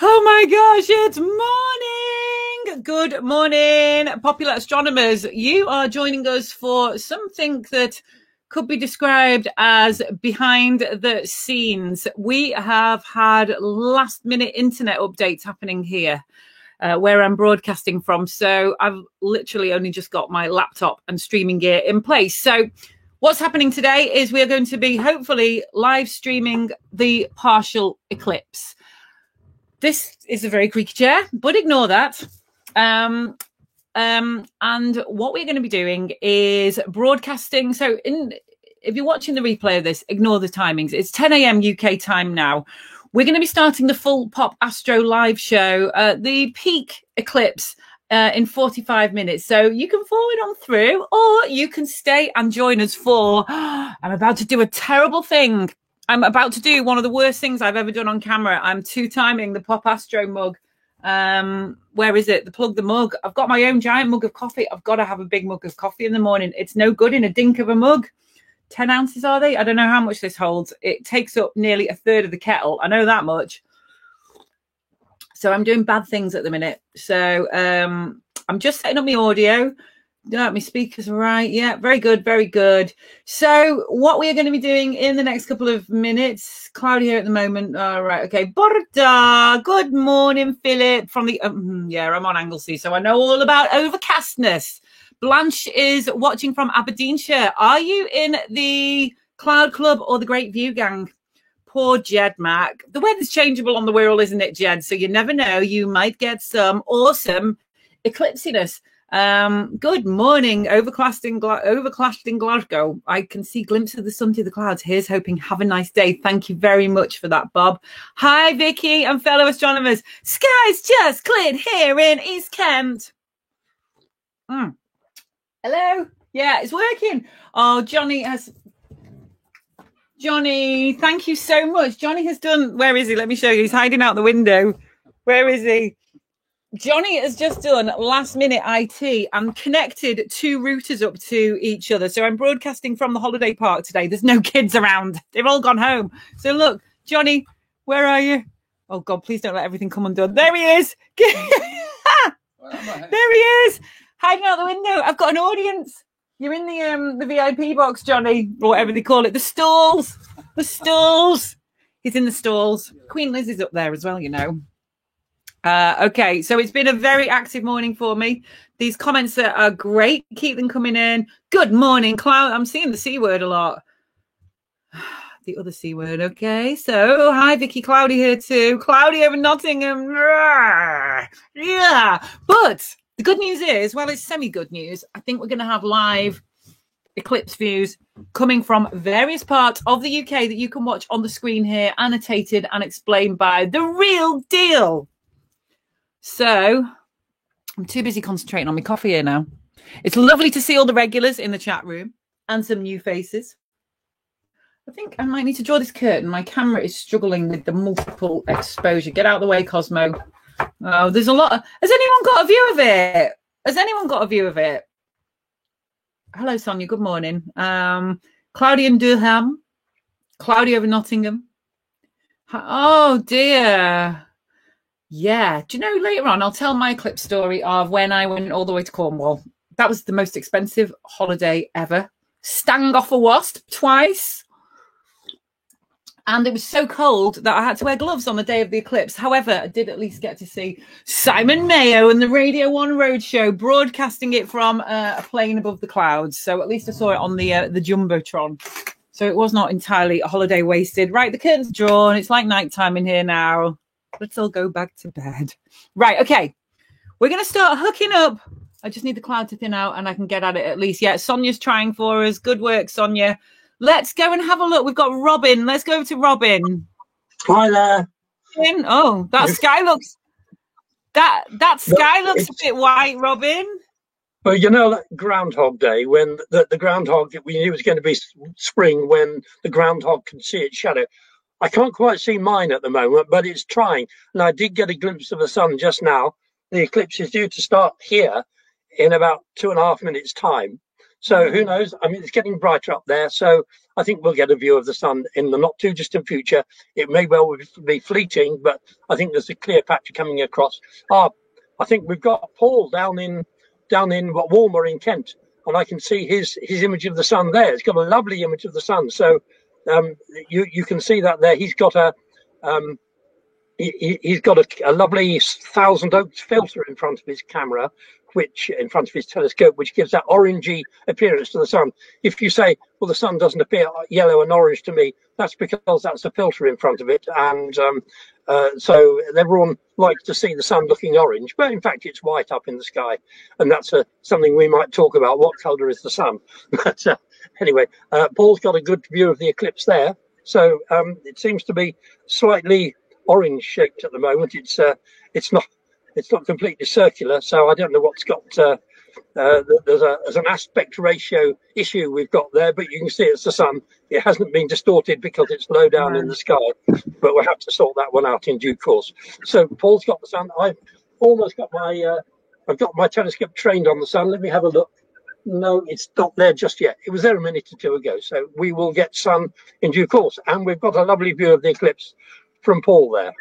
Oh my gosh, it's morning! Good morning, popular astronomers. You are joining us for something that could be described as behind the scenes. We have had last minute internet updates happening here. Where I'm broadcasting from. So I've literally only just got my laptop and streaming gear in place. So what's happening today is we're going to be hopefully live streaming the partial eclipse. This is a very creaky chair, but ignore that. And what we're going to be doing is broadcasting. So if you're watching the replay of this, ignore the timings. It's 10 a.m. UK time now. We're going to be starting the full Pop Astro live show, the peak eclipse in 45 minutes. So you can forward on through, or you can stay and join us for, I'm about to do a terrible thing. I'm about to do one of the worst things I've ever done on camera. I'm two-timing the Pop Astro mug. Where is it? The mug. I've got my own giant mug of coffee. I've got to have a big mug of coffee in the morning. It's no good in a dink of a mug. 10 ounces are they? I don't know how much this holds. It takes up nearly a third of the kettle. I know that much. So I'm doing bad things at the minute. So I'm just setting up my audio. My speakers are right. Yeah, very good, very good. So what we are going to be doing in the next couple of minutes, cloudy here at the moment. All right, okay. Borda, good morning, Philip. From the yeah, I'm on Anglesey, so I know all about overcastness. Blanche is watching from Aberdeenshire. Are you in the Cloud Club or the Great View Gang? Poor Jed Mac. The weather's changeable on the Wirral, isn't it, Jed? So you never know. You might get some awesome eclipsiness. Good morning, overcast in Glasgow. I can see glimpses of the sun through the clouds. Here's hoping. Have a nice day. Thank you very much for that, Bob. Hi, Vicky and fellow astronomers. Skies just cleared here in East Kent. Hello. Yeah, it's working. Oh, Johnny, thank you so much. Johnny has done, where is he? Let me show you. He's hiding out the window. Where is he? Johnny has just done last minute IT and connected two routers up to each other. So I'm broadcasting from the holiday park today. There's no kids around. They've all gone home. So look, Johnny, where are you? Oh God, please don't let everything come undone. There he is. There he is. Hiding out the window. I've got an audience. You're in the VIP box, Johnny, or whatever they call it. The stalls. The stalls. He's in the stalls. Queen Liz is up there as well, you know. Okay, so it's been a very active morning for me. These comments are great. Keep them coming in. Good morning, Cloud. I'm seeing the C word a lot. The other C word. Okay, so hi, Vicky. Cloudy here too. Cloudy over Nottingham. Yeah, but the good news is, well, it's semi-good news. I think we're going to have live eclipse views coming from various parts of the UK that you can watch on the screen here, annotated and explained by The Real Deal. So I'm too busy concentrating on my coffee here now. It's lovely to see all the regulars in the chat room and some new faces. I think I might need to draw this curtain. My camera is struggling with the multiple exposure. Get out of the way, Cosmo. Oh, there's a lot of... Has anyone got a view of it? Has anyone got a view of it? Hello, Sonia. Good morning. Cloudy in Durham. Cloudy over Nottingham. Oh, dear. Yeah. Do you know, later on, I'll tell my eclipse story of when I went all the way to Cornwall. That was the most expensive holiday ever. Stang off a wasp twice. And it was so cold that I had to wear gloves on the day of the eclipse. However, I did at least get to see Simon Mayo and the Radio 1 Roadshow broadcasting it from a plane above the clouds. So at least I saw it on the Jumbotron. So it was not entirely a holiday wasted. Right, the curtain's drawn. It's like nighttime in here now. Let's all go back to bed. Right, okay. We're going to start hooking up. I just need the cloud to thin out and I can get at it at least. Yeah, Sonia's trying for us. Good work, Sonia. Let's go and have a look. We've got Robin. Let's go to Robin. Hi there. Oh, that sky looks... That sky looks a bit white, Robin. Well, you know, that Groundhog Day, when the groundhog, we knew it was going to be spring when the groundhog can see its shadow. I can't quite see mine at the moment, but it's trying. And I did get a glimpse of the sun just now. The eclipse is due to start here in about 2.5 minutes' time. So who knows? I mean, it's getting brighter up there. So I think we'll get a view of the sun in the not too distant future. It may well be fleeting, but I think there's a clear patch coming across. I think we've got Paul down in Walmer in Kent, and I can see his image of the sun there. It's got a lovely image of the sun. So you can see that there. He's got a he's got a lovely Thousand Oaks filter in front of his camera, which in front of his telescope, which gives that orangey appearance to the sun. If you say, well, the sun doesn't appear yellow and orange to me, that's because that's a filter in front of it. And so everyone likes to see the sun looking orange, but in fact, it's white up in the sky. And that's something we might talk about. What color is the sun? But anyway, Paul's got a good view of the eclipse there. So it seems to be slightly orange shaped at the moment. It's not completely circular, so I don't know what's got. There's an aspect ratio issue we've got there, but you can see it's the sun. It hasn't been distorted because it's low down in the sky, but we'll have to sort that one out in due course. So Paul's got the sun. I've almost got I've got my telescope trained on the sun. Let me have a look. No, it's not there just yet. It was there a minute or two ago, so we will get sun in due course, and we've got a lovely view of the eclipse from Paul there.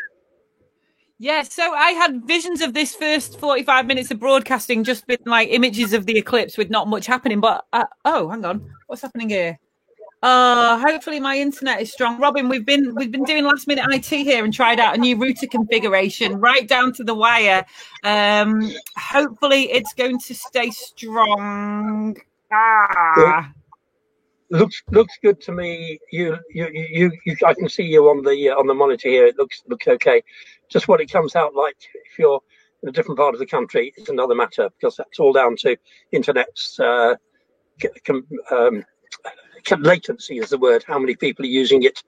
Yeah, so I had visions of this first 45 minutes of broadcasting just been like images of the eclipse with not much happening. But oh, hang on, what's happening here? Hopefully my internet is strong. Robin, we've been doing last minute IT here and tried out a new router configuration right down to the wire. Hopefully it's going to stay strong. Looks good to me. I can see you on the monitor here. It looks okay. Just what it comes out like if you're in a different part of the country is another matter, because that's all down to internet's latency is the word. How many people are using it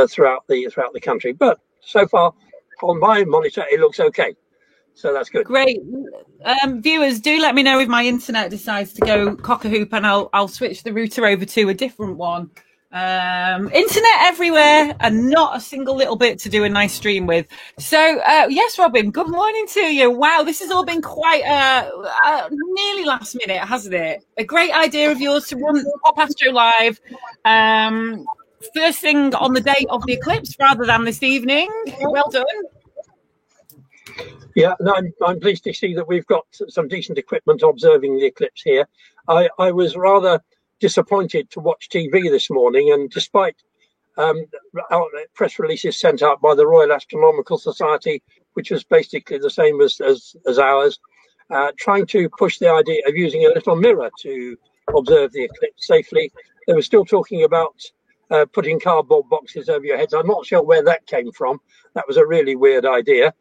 throughout the country? But so far on my monitor, it looks okay. So that's good. Great. Viewers, do let me know if my internet decides to go cock-a-hoop, and I'll switch the router over to a different one. Internet everywhere and not a single little bit to do a nice stream with. So, yes, Robin, good morning to you. Wow, this has all been quite nearly last minute, hasn't it? A great idea of yours to run Pop Astro Live first thing on the day of the eclipse rather than this evening. Well done. Yeah, no, I'm pleased to see that we've got some decent equipment observing the eclipse here. I was rather disappointed to watch TV this morning, and despite press releases sent out by the Royal Astronomical Society, which was basically the same as ours, trying to push the idea of using a little mirror to observe the eclipse safely, they were still talking about putting cardboard boxes over your heads. I'm not sure where that came from. That was a really weird idea.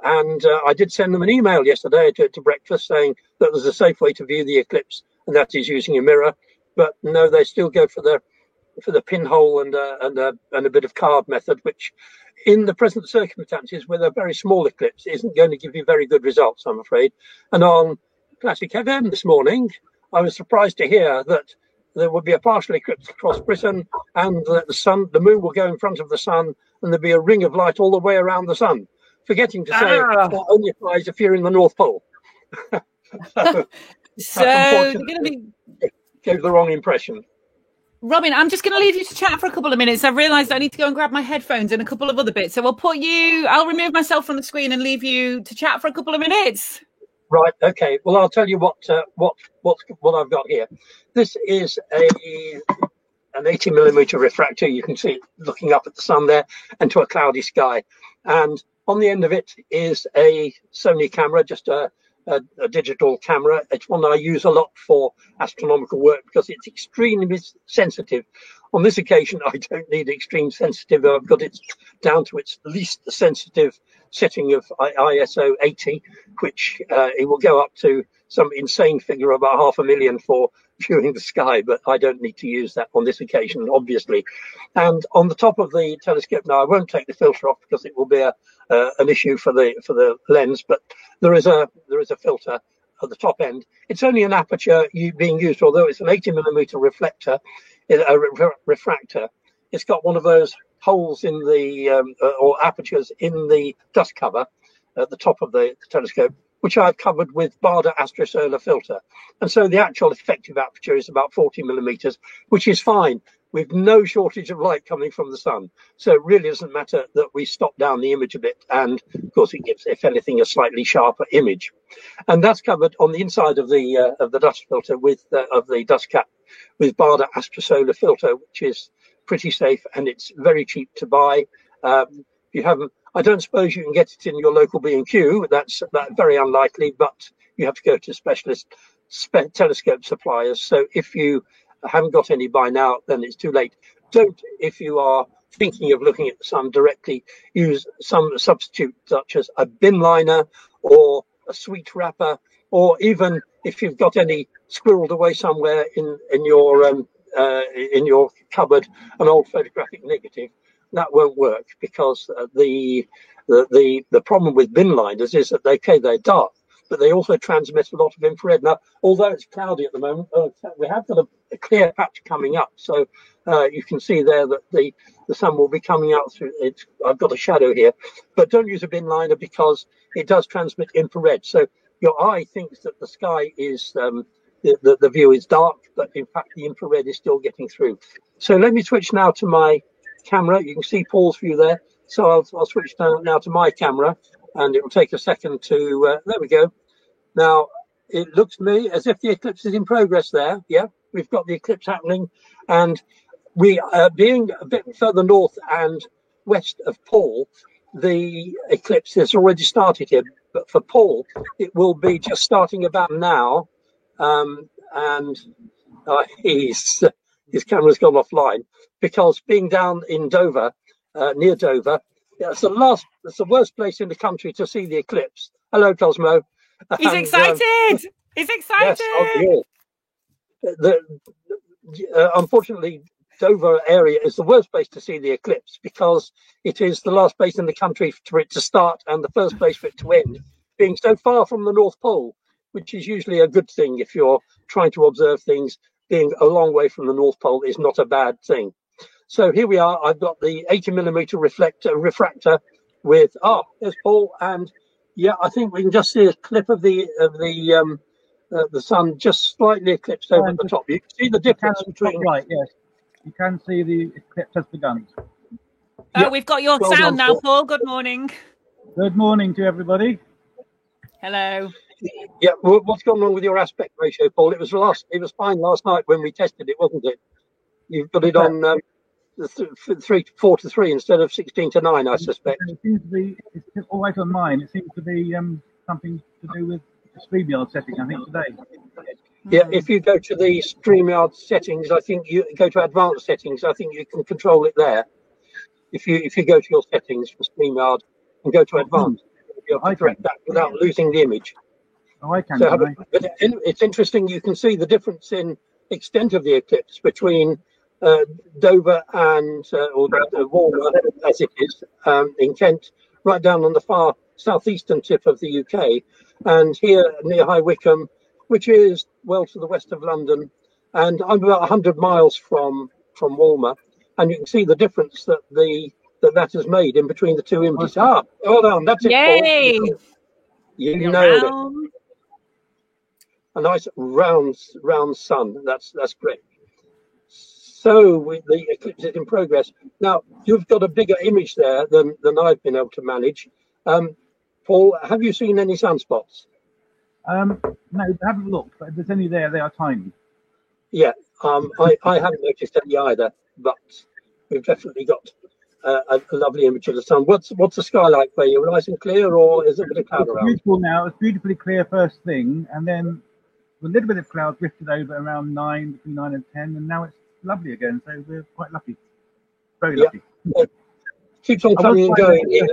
And I did send them an email yesterday to breakfast saying that there's a safe way to view the eclipse, and that is using a mirror. But no, they still go for the pinhole and a bit of card method, which in the present circumstances with a very small eclipse isn't going to give you very good results, I'm afraid. And on Classic FM this morning, I was surprised to hear that there would be a partial eclipse across Britain, and that the moon will go in front of the sun, and there'll be a ring of light all the way around the sun. Forgetting to say it only applies if you're in the North Pole. So you're going to be gave the wrong impression. Robin, I'm just going to leave you to chat for a couple of minutes. I've realised I need to go and grab my headphones and a couple of other bits. So I'll remove myself from the screen and leave you to chat for a couple of minutes. Right. Okay. Well, I'll tell you what I've got here. This is an 80mm refractor. You can see it looking up at the sun there and to a cloudy sky. And on the end of it is a Sony camera, just a digital camera. It's one that I use a lot for astronomical work because it's extremely sensitive. On this occasion, I don't need extreme sensitive. I've got it down to its least sensitive setting of ISO 80, which it will go up to some insane figure of about 500,000 for viewing the sky, but I don't need to use that on this occasion, obviously. And on the top of the telescope now, I won't take the filter off because it will be an issue for the lens, but there is a filter at the top end. It's only an aperture being used, although it's an 80mm reflector, refractor. It's got one of those holes in the or apertures in the dust cover at the top of the telescope, which I've covered with Baader Astrosolar filter. And so the actual effective aperture is about 40 millimeters, which is fine, with no shortage of light coming from the sun. So it really doesn't matter that we stop down the image a bit. And of course, it gives, if anything, a slightly sharper image. And that's covered on the inside of the dust filter of the dust cap with Baader Astrosolar filter, which is pretty safe and it's very cheap to buy. You haven't, I don't suppose you can get it in your local B&Q. That's very unlikely, but you have to go to specialist telescope suppliers. So if you haven't got any by now, then it's too late. Don't, if you are thinking of looking at the sun directly, use some substitute such as a bin liner or a sweet wrapper, or even if you've got any squirreled away somewhere in your cupboard, an old photographic negative. That won't work because the problem with bin liners is that they're dark, but they also transmit a lot of infrared. Now, although it's cloudy at the moment, we have got a clear patch coming up, so you can see there that the sun will be coming out through it. I've got a shadow here, but don't use a bin liner because it does transmit infrared. So your eye thinks that the sky is the view is dark, but in fact the infrared is still getting through. So let me switch now to my camera. You can see Paul's view there. So I'll switch now to my camera, and it will take a second to, there we go. Now, it looks to me as if the eclipse is in progress there. Yeah, we've got the eclipse happening, and we being a bit further north and west of Paul, the eclipse has already started here. But for Paul, it will be just starting about now, and his camera's gone offline because being down in Dover, near Dover, it's the worst place in the country to see the eclipse. Hello, Cosmo. He's excited. He's excited. Yes, unfortunately, Dover area is the worst place to see the eclipse because it is the last place in the country for it to start and the first place for it to end, being so far from the North Pole, which is usually a good thing if you're trying to observe things. Being a long way from the North Pole is not a bad thing. So here we are. I've got the 80 millimeter refractor with, there's Paul. And yeah, I think we can just see a clip of the sun just slightly eclipsed over the top. You can see the difference between... Right, yes. You can see the eclipse has begun. Oh, we've got your sound now, Paul. Good morning. Good morning to everybody. Hello. Yeah, what's gone wrong with your aspect ratio, Paul? It was fine last night when we tested it, wasn't it? You've got it on 4 to 3 instead of 16 to 9, I suspect. It seems to be, it's always on mine. It seems to be something to do with the StreamYard setting, I think, today. Yeah, if you go to the StreamYard settings, I think you go to advanced settings. I think you can control it there. If you go to your settings for StreamYard and go to advanced, you'll be able to correct that without losing the image. Oh, I can. So, but it's interesting. You can see the difference in extent of the eclipse between Dover and or Walmer, as it is in Kent, right down on the far southeastern tip of the UK, and here near High Wycombe, which is well to the west of London, and I'm about 100 miles from Walmer, and you can see the difference that that has made in between the two images. Hold on, that's it. Yay! Paul. You nailed it. A nice round sun. That's great. So the eclipse is in progress. Now you've got a bigger image there than I've been able to manage. Paul, have you seen any sunspots? No, I haven't looked, but if there's any there, they are tiny. Yeah, I haven't noticed any either, but we've definitely got a lovely image of the sun. What's the sky like where you're nice and clear, or is it a bit of cloud around? It's beautiful now. It's beautifully clear first thing, and then a little bit of cloud drifted over around between 9 and 10, and now it's lovely again. So we're quite lucky, very lucky. Keeps on coming and going here.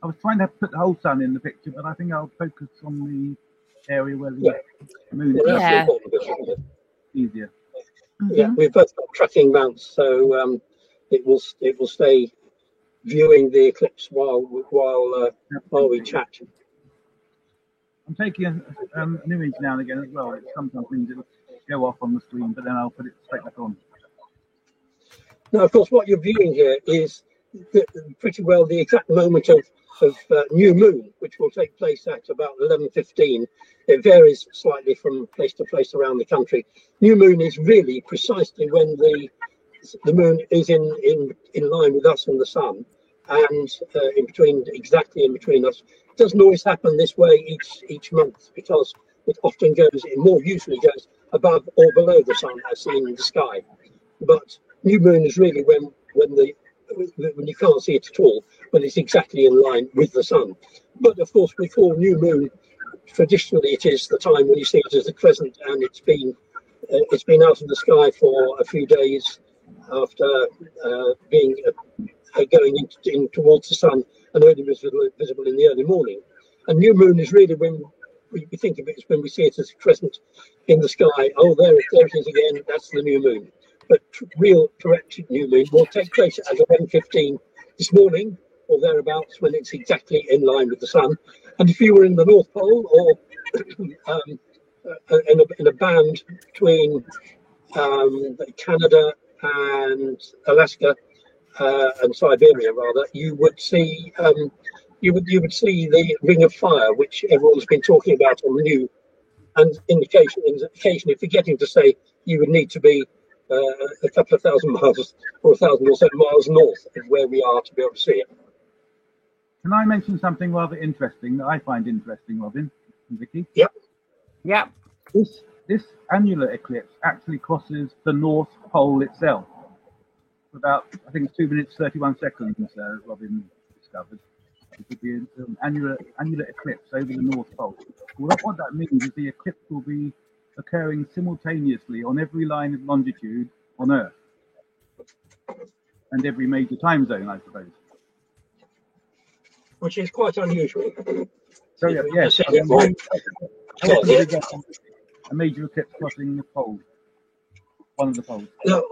I was trying to put the whole sun in the picture, but I think I'll focus on the area where the moon is. Yeah. Easier. Yeah, we've both got tracking mounts, so it will stay viewing the eclipse while we chat. I'm taking an image now and again as well. It's sometimes things that go off on the screen, but then I'll put it straight back on. Now, of course, what you're viewing here is pretty well the exact moment new moon, which will take place at about 11:15. It varies slightly from place to place around the country. New moon is really precisely when the moon is in line with us and the sun, and exactly in between us. It doesn't always happen this way each month, because it usually goes above or below the sun as seen in the sky. But new moon is really when you can't see it at all, when it's exactly in line with the sun. But of course, before new moon, traditionally it is the time when you see it as a crescent, and it's been out of the sky for a few days after being going in towards the sun, and only visible in the early morning. And new moon is really when we think of it as when we see it as a crescent in the sky. Oh, there it is again. That's the new moon. But real correct new moon will take place at 11:15 this morning or thereabouts, when it's exactly in line with the sun. And if you were in the North Pole or in a band between Canada and Alaska and Siberia, rather, you would see you would see the ring of fire, which everyone's been talking about on the news, and occasionally forgetting to say you would need to be a couple of thousand miles or 1,000 or so miles north of where we are to be able to see it. Can I mention something rather interesting that I find interesting, Robin and Vicky? Yep. Yeah. This annular eclipse actually crosses the North Pole itself. For about, I think it's 2 minutes 31 seconds, Robin discovered. It would be an annular eclipse over the North Pole. Well, what that means is the eclipse will be occurring simultaneously on every line of longitude on Earth, and every major time zone, I suppose. Which is quite unusual. So yes, a major eclipse crossing the pole, one of the poles. No,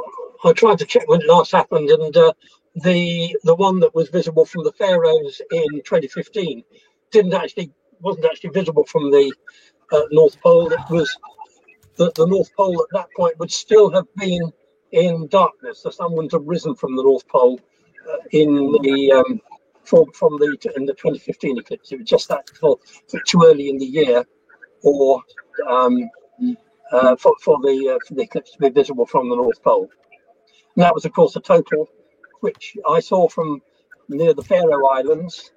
I tried to check when it last happened, and the one that was visible from the Faroes in 2015 wasn't actually visible from the North Pole. It was the North Pole at that point would still have been in darkness. The sun wouldn't have risen from the North Pole in the 2015 eclipse. It was just that for too early in the year, or for the eclipse to be visible from the North Pole. And that was, of course, a total which I saw from near the Faroe Islands,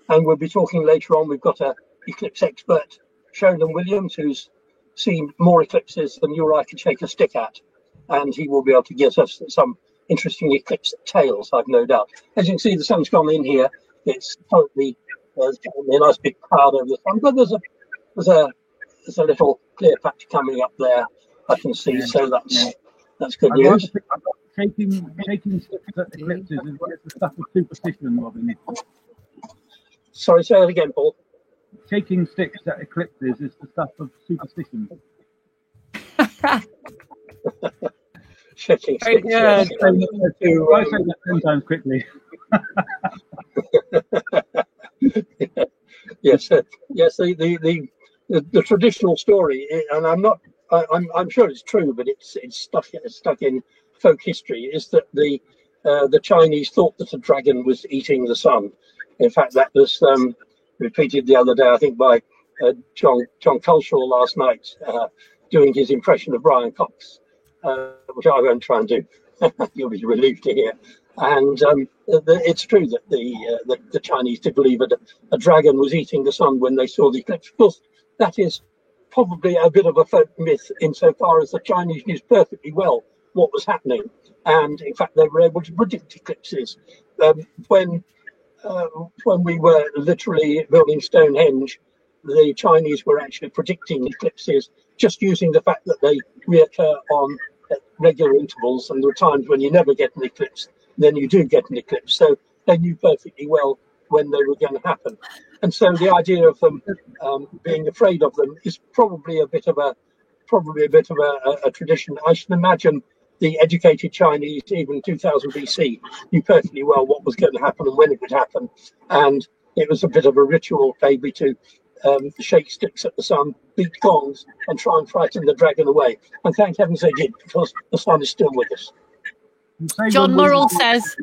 and we'll be talking later on. We've got an eclipse expert, Sheldon Williams, who's seen more eclipses than you or I can shake a stick at, and he will be able to give us some interesting eclipse tales, I've no doubt. As you can see, the sun's gone in here. It's currently a nice big cloud over the sun, but there's a little clear patch coming up there, I can see. So that's good news. Shaking sticks at eclipses is the stuff of superstition, Robin. Sorry, say that again, Paul. Shaking sticks at eclipses is the stuff of superstition. Shaking sticks. I say that 10 times quickly. Yes. The traditional story, and I'm sure it's true, but it's stuck in folk history, is that the Chinese thought that a dragon was eating the sun. In fact, that was repeated the other day, I think, by John Culshaw last night, doing his impression of Brian Cox, which I won't try and do. You'll be relieved to hear. And it's true that the Chinese did believe that a dragon was eating the sun when they saw the eclipse. Of course, that is probably a bit of a folk myth, insofar as the Chinese knew perfectly well what was happening, and in fact they were able to predict eclipses. When we were literally building Stonehenge, the Chinese were actually predicting eclipses just using the fact that they reoccur on regular intervals, and there are times when you never get an eclipse, then you do get an eclipse. So they knew perfectly well when they were going to happen. And so the idea of them being afraid of them is probably a bit of a tradition. I should imagine the educated Chinese, even 2000 BC, knew perfectly well what was going to happen and when it would happen. And it was a bit of a ritual, maybe, to shake sticks at the sun, beat gongs, and try and frighten the dragon away. And thank heavens they did, because the sun is still with us. John Murrell says,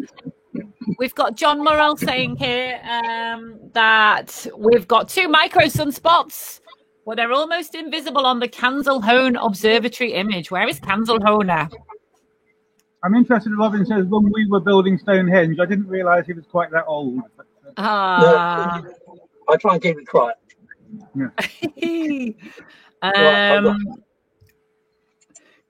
We've got John Morrell saying here that we've got 2 micro sunspots, well, they're almost invisible on the Kanzelhone Observatory image. Where is Kanzelhone now? I'm interested in Robin says when we were building Stonehenge, I didn't realise he was quite that old. But, I try and keep it quiet. Yeah.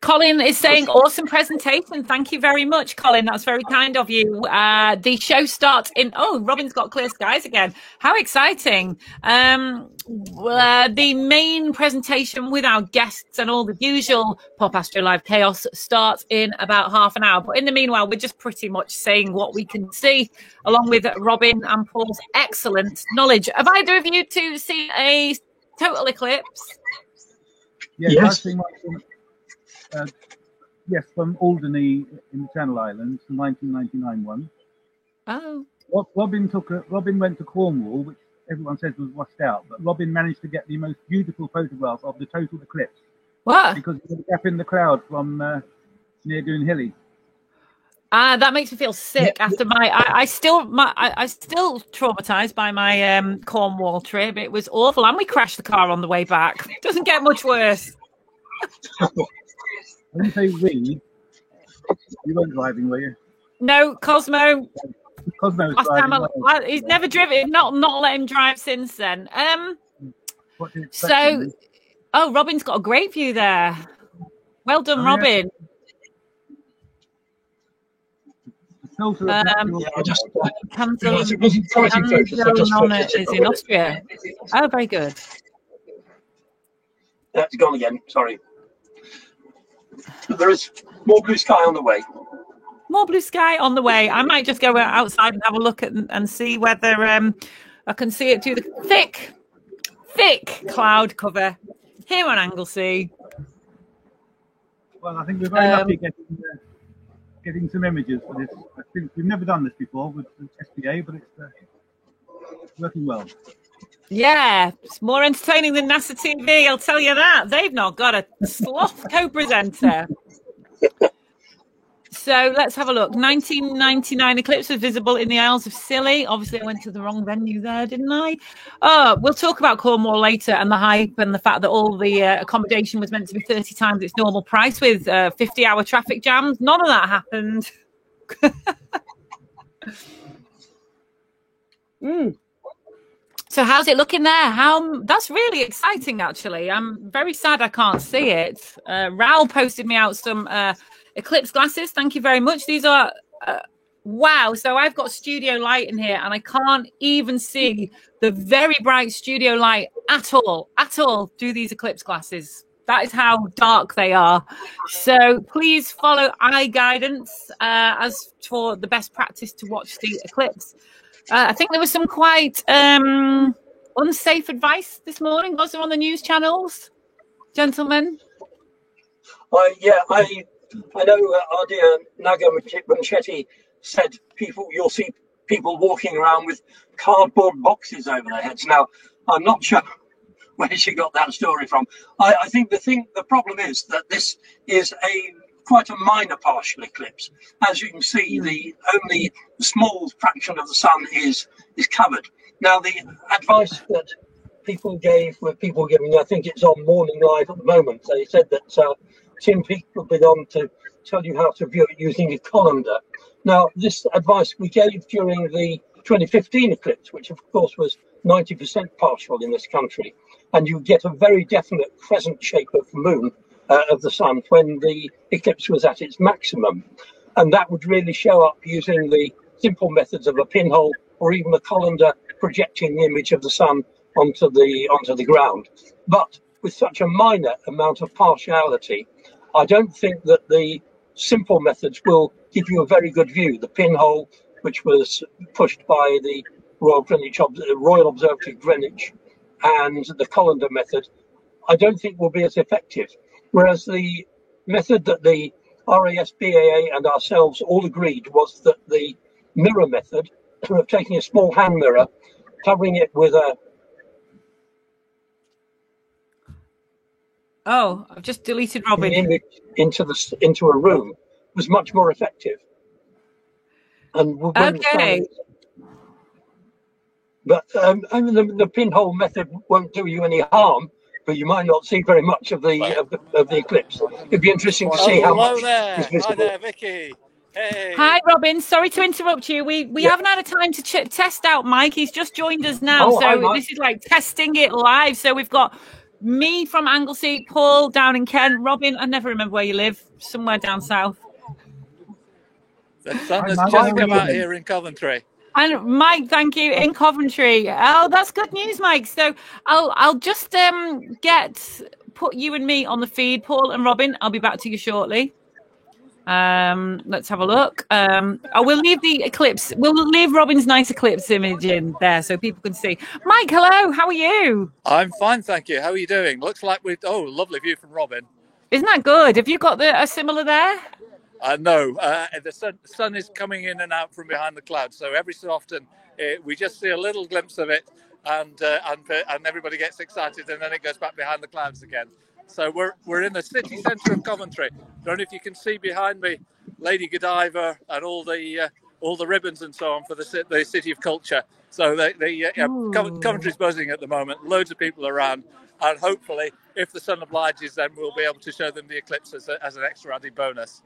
Colin is saying, awesome presentation. Thank you very much, Colin. That's very kind of you. The show starts in... Oh, Robin's got clear skies again. How exciting. The main presentation with our guests and all the usual Pop Astro Live chaos starts in about half an hour. But in the meanwhile, we're just pretty much saying what we can see, along with Robin and Paul's excellent knowledge. Have either of you two seen a total eclipse? Yes. I've seen one. Yes, from Alderney in the Channel Islands, the 1999 one. Oh. Robin went to Cornwall, which everyone says was washed out, but Robin managed to get the most beautiful photograph of the total eclipse. What? Because there was a gap in the cloud from near Doonhilly. That makes me feel sick after I still traumatized by my Cornwall trip. It was awful, and we crashed the car on the way back. Doesn't get much worse. When you say we, you weren't driving, were you? No, Cosmo. Cosmo's driving. He's never driven. Not let him drive since then. So, Robin's got a great view there. Well done, Robin. Kanzelhone is in Austria. Oh, very good. That's gone again. Sorry. There is more blue sky on the way. More blue sky on the way. I might just go outside and have a look and see whether I can see it through the thick cloud cover here on Anglesey. Well, I think we're very lucky getting some images for this. I think we've never done this before with the SPA, but it's working well. Yeah, it's more entertaining than NASA TV, I'll tell you that. They've not got a sloth co-presenter. So let's have a look. 1999 eclipse was visible in the Isles of Scilly. Obviously, I went to the wrong venue there, didn't I? We'll talk about Cornwall later and the hype and the fact that all the accommodation was meant to be 30 times its normal price with 50-hour traffic jams. None of that happened. So how's it looking there? That's really exciting, actually. I'm very sad I can't see it. Raoul posted me out some eclipse glasses. Thank you very much. These are wow. So I've got studio light in here, and I can't even see the very bright studio light at all through these eclipse glasses. That is how dark they are. So please follow eye guidance as for the best practice to watch the eclipse. I think there was some quite unsafe advice this morning. Was there on the news channels, gentlemen? I know our dear Naga Manchetti said you'll see people walking around with cardboard boxes over their heads. Now, I'm not sure where she got that story from. I think the problem is that this is quite a minor partial eclipse. As you can see, the only small fraction of the sun is covered. Now, the advice that people giving, I think it's on Morning Live at the moment, they said that Tim Peake will be on to tell you how to view it using a colander. Now, this advice we gave during the 2015 eclipse, which of course was 90% partial in this country, and you get a very definite crescent shape of the moon, of the sun, when the eclipse was at its maximum. And that would really show up using the simple methods of a pinhole or even a colander projecting the image of the sun onto the ground. But with such a minor amount of partiality, I don't think that the simple methods will give you a very good view. The pinhole, which was pushed by the Royal Observatory Greenwich, and the colander method, I don't think will be as effective. Whereas the method that the RAS, BAA and ourselves all agreed was that the mirror method of taking a small hand mirror, covering it with a... Oh, I've just deleted Robin. ...image into a room was much more effective. And when Okay. But the pinhole method won't do you any harm, but you might not see very much of the eclipse. It'd be interesting to see how much is visible. Hi there, Vicky. Hey. Hi, Robin. Sorry to interrupt you. We haven't had a time to test out Mike. He's just joined us now. Oh, hi, Mike. This is like testing it live. So we've got me from Anglesey, Paul down in Kent, Robin, I never remember where you live, somewhere down south. The sun has just come out here in Coventry. And Mike, thank you, in Coventry. Oh, that's good news, Mike. So I'll just put you and me on the feed, Paul and Robin. I'll be back to you shortly. Let's have a look. I will leave the eclipse. We'll leave Robin's nice eclipse image in there so people can see. Mike, hello. How are you? I'm fine, thank you. How are you doing? Looks like lovely view from Robin. Isn't that good? Have you got a similar there? No, the sun is coming in and out from behind the clouds. So every so often we just see a little glimpse of it, and everybody gets excited, and then it goes back behind the clouds again. So we're in the city centre of Coventry. Don't know if you can see behind me, Lady Godiva and all the ribbons and so on for the City of Culture. So Coventry's buzzing at the moment. Loads of people around, and hopefully, if the sun obliges, then we'll be able to show them the eclipse as an extra added bonus.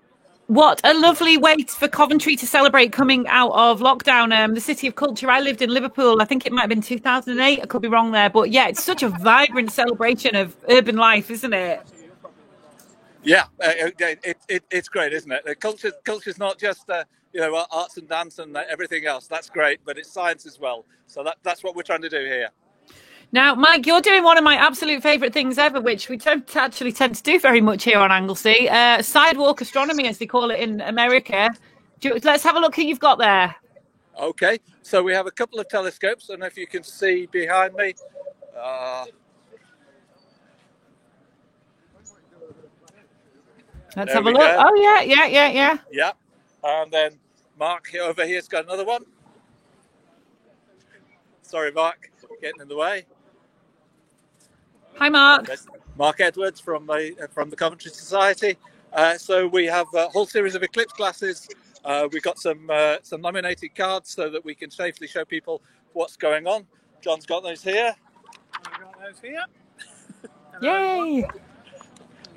What a lovely way for Coventry to celebrate coming out of lockdown. The City of Culture, I lived in Liverpool. I think it might have been 2008. I could be wrong there. But yeah, it's such a vibrant celebration of urban life, isn't it? Yeah, it's great, isn't it? Culture's not just arts and dance and everything else. That's great, but it's science as well. So that's what we're trying to do here. Now, Mike, you're doing one of my absolute favourite things ever, which we don't actually tend to do very much here on Anglesey. Sidewalk astronomy, as they call it in America. Let's have a look who you've got there. Okay, so we have a couple of telescopes. I don't know if you can see behind me. Let's have a look. Oh, yeah. Yeah, and then Mark over here's got another one. Sorry, Mark, getting in the way. Hi, Mark. That's Mark Edwards from the Coventry Society. So we have a whole series of eclipse glasses. We've got some laminated cards so that we can safely show people what's going on. John's got those here. Yay!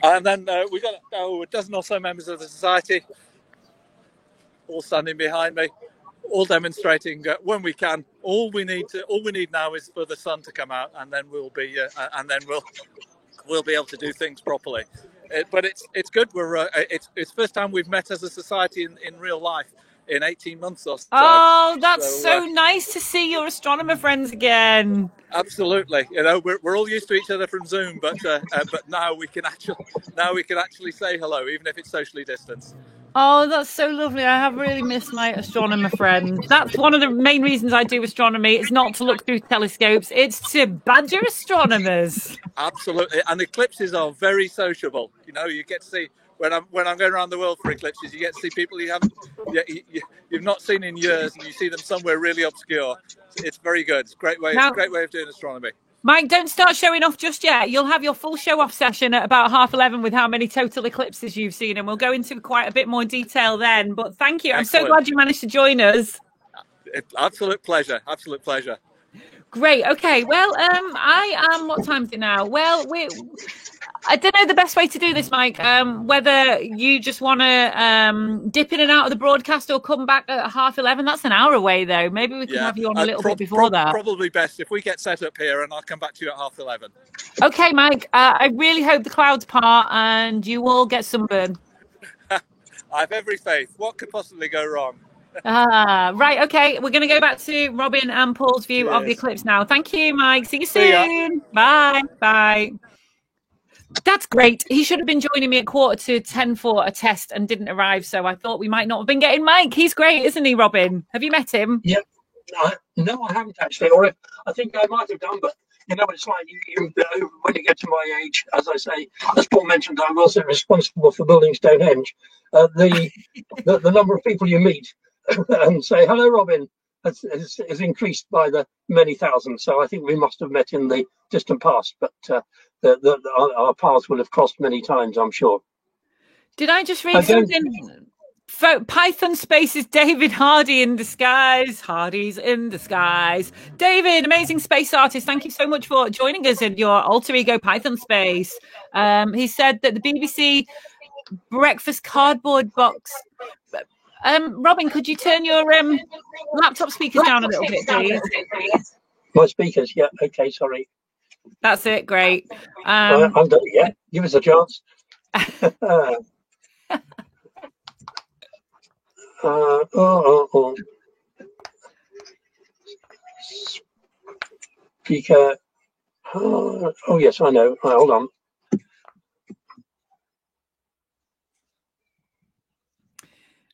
And then we've got a dozen or so members of the society, all standing behind me, all demonstrating when we can. All we need now is for the sun to come out, and then we'll be able to do things properly. But it's good. It's the first time we've met as a society in real life in 18 months or so. Oh, that's so nice to see your astronomer friends again. Absolutely. We're all used to each other from Zoom, but now we can actually say hello, even if it's socially distanced. Oh, that's so lovely. I have really missed my astronomer friends. That's one of the main reasons I do astronomy. It's not to look through telescopes. It's to badger astronomers. Absolutely. And eclipses are very sociable. You get to see, when I'm going around the world for eclipses, you get to see people you've not seen in years, and you see them somewhere really obscure. It's very good. It's a great way of doing astronomy. Mike, don't start showing off just yet. You'll have your full show-off session at about 11:30 with how many total eclipses you've seen, and we'll go into quite a bit more detail then. But thank you. Excellent. I'm so glad you managed to join us. Absolute pleasure. Absolute pleasure. Great. Okay. Well, I am. What time is it now? Well, I don't know the best way to do this, Mike. Whether you just want to dip in and out of the broadcast or come back at 11:30. That's an hour away, though. Maybe we can have you on a little bit before that. Probably best if we get set up here, and I'll come back to you at 11:30. Okay, Mike. I really hope the clouds part and you all get sunburn. I have every faith. What could possibly go wrong? Right. Okay. We're going to go back to Robin and Paul's view of the eclipse now. Thank you, Mike. See you soon. Bye. Bye. That's great. He should have been joining me at 9:45 for a test and didn't arrive. So I thought we might not have been getting Mike. He's great, isn't he, Robin? Have you met him? Yep. No, I haven't actually. Or I think I might have done, but it's like you when you get to my age, as I say, as Paul mentioned, I'm also responsible for building Stonehenge. The number of people you meet and say, hello, Robin, has increased by the many thousands. So I think we must have met in the distant past, but our paths will have crossed many times, I'm sure. Did I just read something Python Spaces, David Hardy in disguise. Hardy's in disguise. David, amazing space artist. Thank you so much for joining us in your alter ego Python space. He said that the BBC breakfast cardboard box. Robin, could you turn your laptop speakers down a little bit, please? My speakers, yeah. Okay, sorry. That's it. Great. I'm done it yet. Give us a chance. Speaker. Oh, yes, I know. Right, hold on.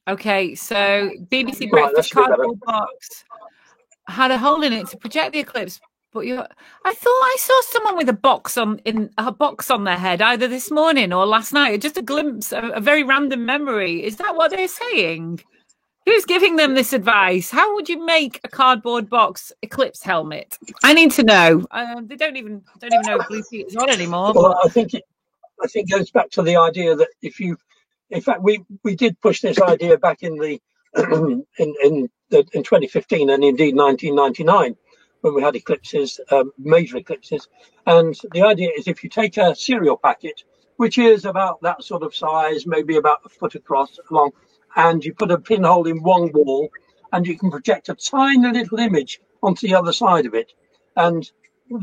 Okay, so BBC breakfast cardboard box had a hole in it to project the eclipse. But I thought I saw someone with a box on their head either this morning or last night. Just a glimpse, a very random memory. Is that what they're saying? Who's giving them this advice? How would you make a cardboard box eclipse helmet? I need to know. They don't even know Blue Peter is on anymore. Well, I think it goes back to the idea that in fact, we did push this idea back in the in 2015 and indeed 1999 when we had eclipses, major eclipses. And the idea is if you take a cereal packet, which is about that sort of size, maybe about a foot across long, and you put a pinhole in one wall, and you can project a tiny little image onto the other side of it, and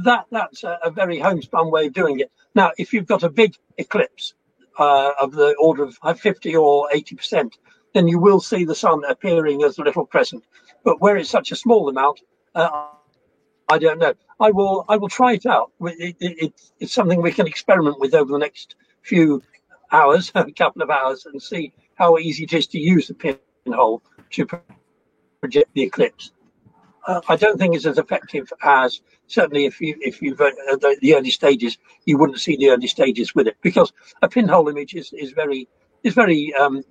that's a very homespun way of doing it. Now, if you've got a big eclipse of the order of 50 or 80%, then you will see the sun appearing as a little crescent. But where it's such a small amount, I don't know. I will try it out. It's something we can experiment with over the next few hours, a couple of hours, and see how easy it is to use the pinhole to project the eclipse. I don't think it's as effective as certainly if you've the early stages, you wouldn't see the early stages with it, because a pinhole image is very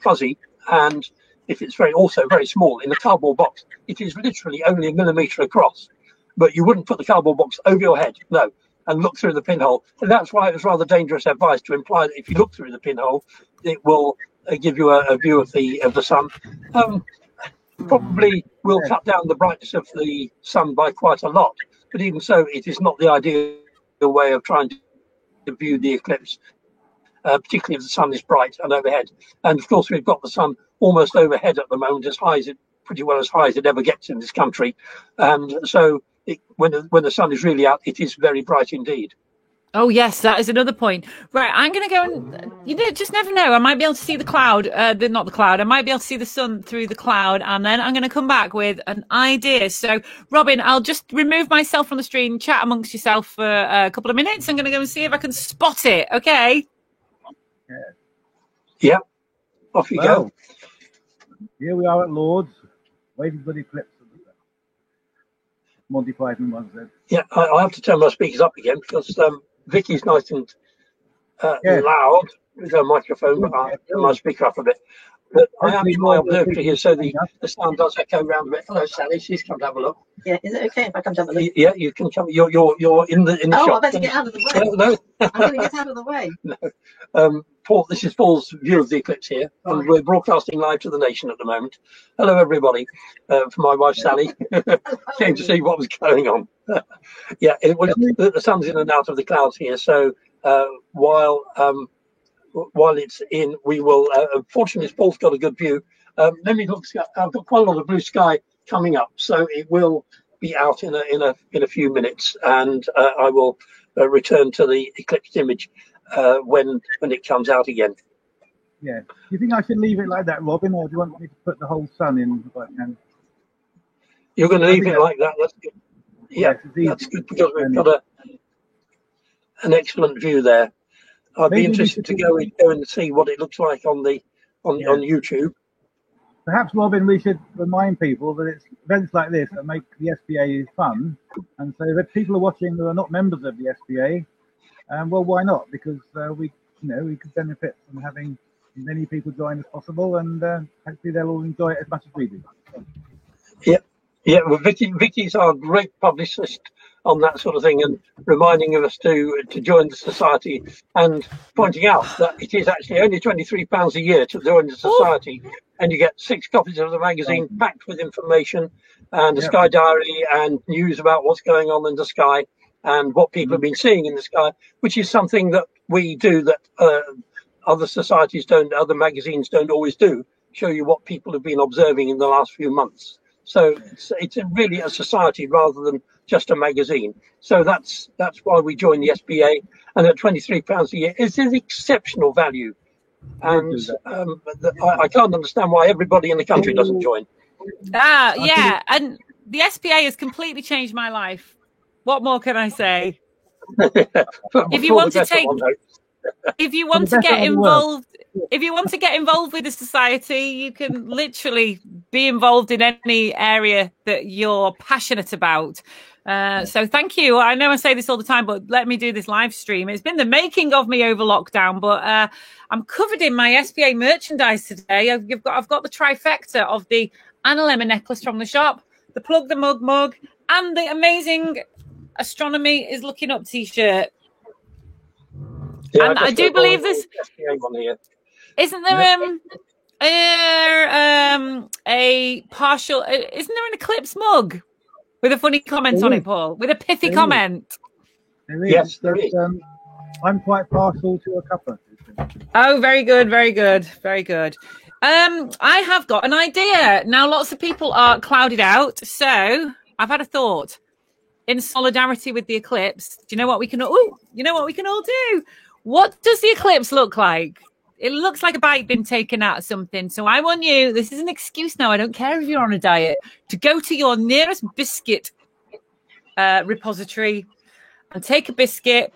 fuzzy, and if it's also very small in a cardboard box, it is literally only a millimetre across. But you wouldn't put the cardboard box over your head, no, and look through the pinhole. And that's why it was rather dangerous advice to imply that if you look through the pinhole, it will give you a view of the sun. Probably will cut down the brightness of the sun by quite a lot. But even so, it is not the ideal way of trying to view the eclipse, particularly if the sun is bright and overhead. And of course, we've got the sun almost overhead at the moment, pretty well as high as it ever gets in this country. And so when the sun is really out, it is very bright indeed. Oh, yes, that is another point. Right, I'm going to go and just never know. I might be able to see the cloud, not the cloud. I might be able to see the sun through the cloud, and then I'm going to come back with an idea. So, Robin, I'll just remove myself from the stream, chat amongst yourself for a couple of minutes. I'm going to go and see if I can spot it, okay? Yeah, off you go. Here we are at Lord's, waiting for the eclipse. Monty Python once said. Yeah, I have to turn my speakers up again because Vicky's nice and loud with her microphone, but I turn my speaker up a bit. But I am in my observatory here, so the sound does echo around a bit. Hello, Sally. She's come to have a look. Yeah, is it okay if I come to have a look? Yeah, you can come. You're in the shop. Oh, I better get out of the way. No. I'm going to get out of the way. No. Paul, this is Paul's view of the eclipse here, and we're broadcasting live to the nation at the moment. Hello, everybody. For my wife, Sally, came to see what was going on. The sun's in and out of the clouds here, so while it's in, we will. Fortunately, Paul's got a good view. Let me look. I've got quite a lot of blue sky coming up, so it will be out in a few minutes, and I will return to the eclipsed image when it comes out again. Yeah. Do you think I should leave it like that, Robin, or do you want me to put the whole sun in? You're going to leave it like that? That's good. Yeah, that's good because we've got an excellent view there. I'd be interested to go and see what it looks like on YouTube. Perhaps, Robin, we should remind people that it's events like this that make the SPA fun, and so if people are watching who are not members of the SPA, well, why not? Because we could benefit from having as many people join as possible, and hopefully they'll all enjoy it as much as we do. Yeah. Well, Vicky's our great publicist on that sort of thing, and reminding of us to join the society, and pointing out that it is actually only £23 a year to join the society, and you get 6 copies of the magazine packed with information and the Sky Diary and news about what's going on in the sky and what people have been seeing in the sky, which is something that we do that other societies don't, other magazines don't always do, show you what people have been observing in the last few months. So it's really a society rather than just a magazine. So that's why we joined the SBA, and at £23 a year, it's an exceptional value. And I can't understand why everybody in the country doesn't join. Yeah, and the SBA has completely changed my life. What more can I say? If you want to take, if you want to get involved, if you want to get involved with the society, you can literally be involved in any area that you're passionate about. So thank you. I know I say this all the time, but let me do this live stream. It's been the making of me over lockdown, but I'm covered in my SBA merchandise today. I've got the trifecta of the Anna Lemon necklace from the shop, the Plug the mug, and the amazing Astronomy is Looking Up t-shirt. Yeah, and I do believe this. Isn't there a partial? Isn't there an Eclipse mug with a funny comment on it, Paul? With a pithy comment. There is. Yes, there is. I'm quite partial to a couple. Oh, very good, very good, very good. I have got an idea. Now, lots of people are clouded out, so I've had a thought. In solidarity with the eclipse, do you know what we can all? You know what we can all do? What does the eclipse look like? It looks like a bite been taken out of something. So I want you, this is an excuse now, I don't care if you're on a diet, to go to your nearest biscuit repository and take a biscuit.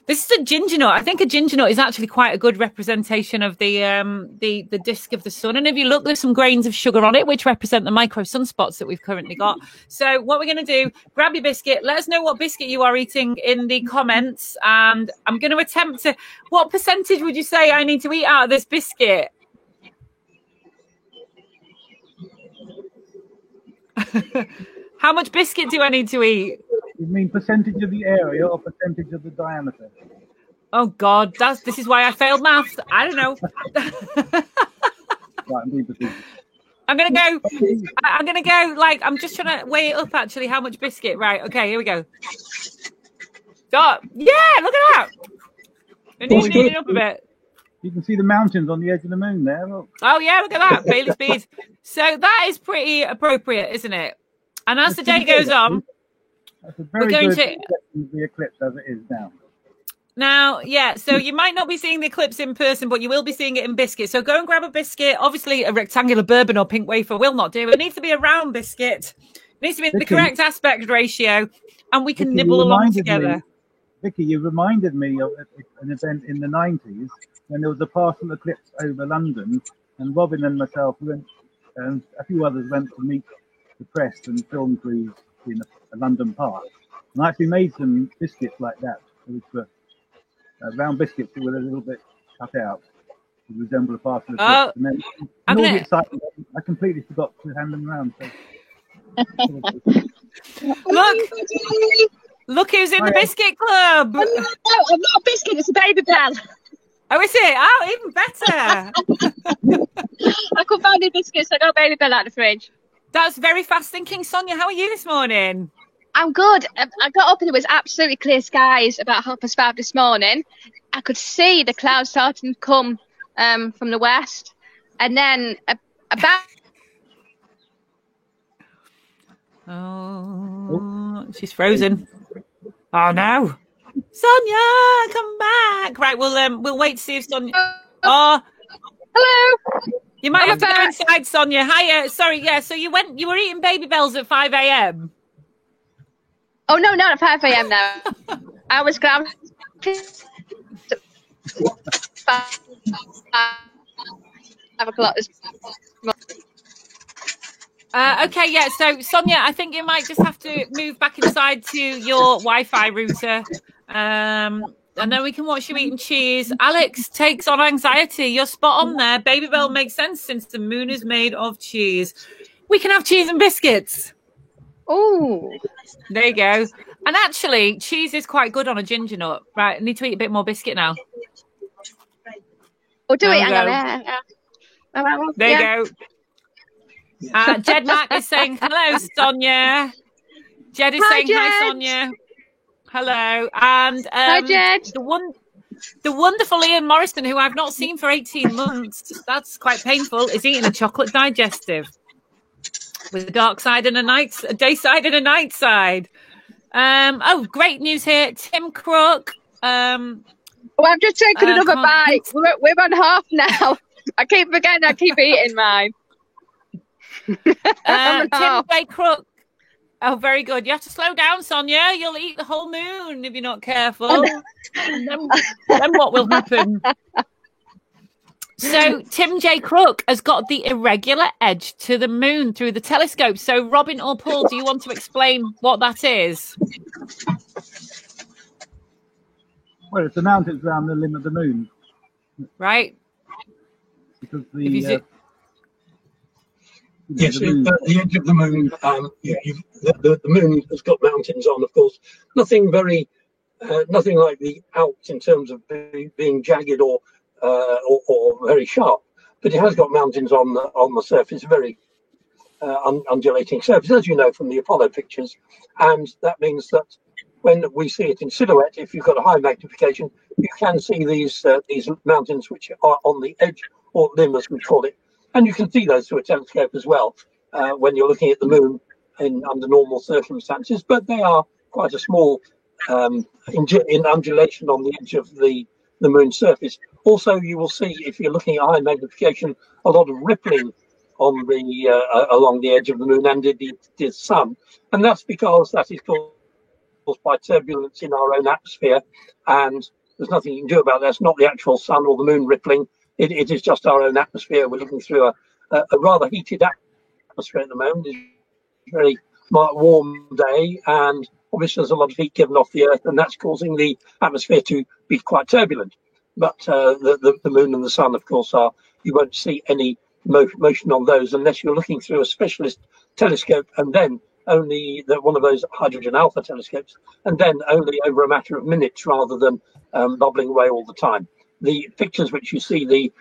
This is a ginger nut. I think a ginger nut is actually quite a good representation of the disk of the sun. And if you look, there's some grains of sugar on it, which represent the micro sunspots that we've currently got. So what we're going to do, grab your biscuit. Let us know what biscuit you are eating in the comments. And I'm going to attempt to, what percentage would you say I need to eat out of this biscuit? How much biscuit do I need to eat? You mean percentage of the area or percentage of the diameter? Oh God, this is why I failed maths. I don't know. Right, I'm gonna go. Like, I'm just trying to weigh it up. Actually, how much biscuit? Right. Okay. Here we go. Stop. Yeah. Look at that. I need it up a bit. You can see the mountains on the edge of the moon there. Look. Oh yeah. Look at that. Bailey's beads. So that is pretty appropriate, isn't it? And as the day goes on. That's a very good reflection of the eclipse as it is now. Now, yeah, so you might not be seeing the eclipse in person, but you will be seeing it in biscuit. So go and grab a biscuit. Obviously, a rectangular bourbon or pink wafer will not do. It needs to be a round biscuit. It needs to be in the correct aspect ratio, and we can nibble along together. Vicky, you reminded me of an event in the 90s when there was a partial eclipse over London, and Robin and myself went, and a few others went to meet the press and film crews in a London park, and I actually made some biscuits like that, which were round biscuits that were a little bit cut out to resemble a partial eclipse. And then, all the excitement, I completely forgot to hand them around. So. Look who's in the biscuit club! Oh, no, I'm not a biscuit; it's a Baby Bell. Oh, is it? Oh, even better! I couldn't find any biscuits, so I got Baby Bell out of the fridge. That's very fast thinking. Sonia, how are you this morning? I'm good. I got up and it was absolutely clear skies about 5:30 this morning. I could see the clouds starting to come from the west. And then about... Oh, she's frozen. Oh, no. Sonia, come back. Right, we'll wait to see if Sonia... Oh, hello. You might have to go inside, Sonia. Hiya. Sorry, yeah. So you were eating Baby Bells at 5 a.m. Oh no, not at 5 a.m. now. I was grabbing 5 o'clock. Okay, yeah. So Sonia, I think you might just have to move back inside to your Wi-Fi router. And then we can watch you eating cheese. Alex takes on anxiety. You're spot on there. Baby Bell makes sense since the moon is made of cheese. We can have cheese and biscuits. Oh, there you go. And actually, cheese is quite good on a ginger nut. Right, I need to eat a bit more biscuit now. We'll do it. There you go. Jed Mack is saying hello, Sonia. Jed is saying Jed. hi, Sonia. Hello. And Hi, Jed. the wonderful Ian Morrison, who I've not seen for 18 months, that's quite painful, is eating a chocolate digestive with a dark side and a day side and a night side. Oh, great news here. Tim Crook. I've just taken another bite. We're on half now. I keep forgetting I keep eating mine. Tim J. Crook. Oh, very good. You have to slow down, Sonia. You'll eat the whole moon if you're not careful. then what will happen? So Tim J. Crook has got the irregular edge to the moon through the telescope. So Robin or Paul, do you want to explain what that is? Well, it's the mountains around the limb of the moon. Right. Because the edge of the moon, the moon has got mountains on, of course. Nothing like the Alps in terms of being jagged or very sharp, but it has got mountains on the surface, very undulating surface, as you know from the Apollo pictures, and that means that when we see it in silhouette, if you've got a high magnification, you can see these mountains which are on the edge or limb, as we call it. And you can see those through a telescope as well when you're looking at the moon under normal circumstances. But they are quite a small in undulation on the edge of the moon's surface. Also, you will see, if you're looking at high magnification, a lot of rippling on the along the edge of the moon and the sun. And that's because that is caused by turbulence in our own atmosphere. And there's nothing you can do about that. It's not the actual sun or the moon rippling. It is just our own atmosphere. We're looking through a rather heated atmosphere at the moment. It's a very warm day, and obviously there's a lot of heat given off the Earth, and that's causing the atmosphere to be quite turbulent. But the moon and the sun, of course, you won't see any motion on those unless you're looking through a specialist telescope, and then only one of those hydrogen alpha telescopes, and then only over a matter of minutes rather than bubbling away all the time. The pictures which you see,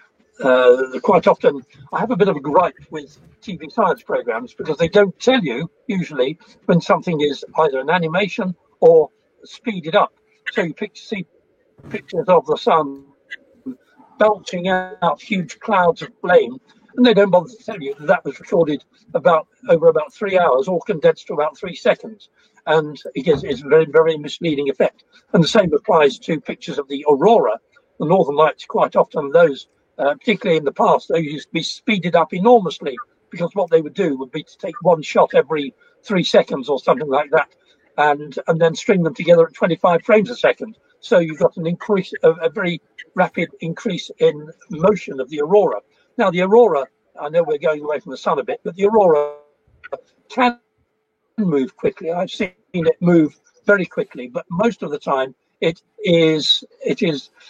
quite often, I have a bit of a gripe with TV science programs because they don't tell you usually when something is either an animation or speeded up. So you see pictures of the sun belching out huge clouds of flame, and they don't bother to tell you that was recorded over about 3 hours, all condensed to about 3 seconds. And it's a very, very misleading effect. And the same applies to pictures of the aurora. The northern lights, quite often those, particularly in the past, they used to be speeded up enormously because what they would do would be to take one shot every 3 seconds or something like that, and then string them together at 25 frames a second. So you've got an increase, a very rapid increase in motion of the aurora. Now, the aurora, I know we're going away from the sun a bit, but the aurora can move quickly. I've seen it move very quickly, but most of the time it is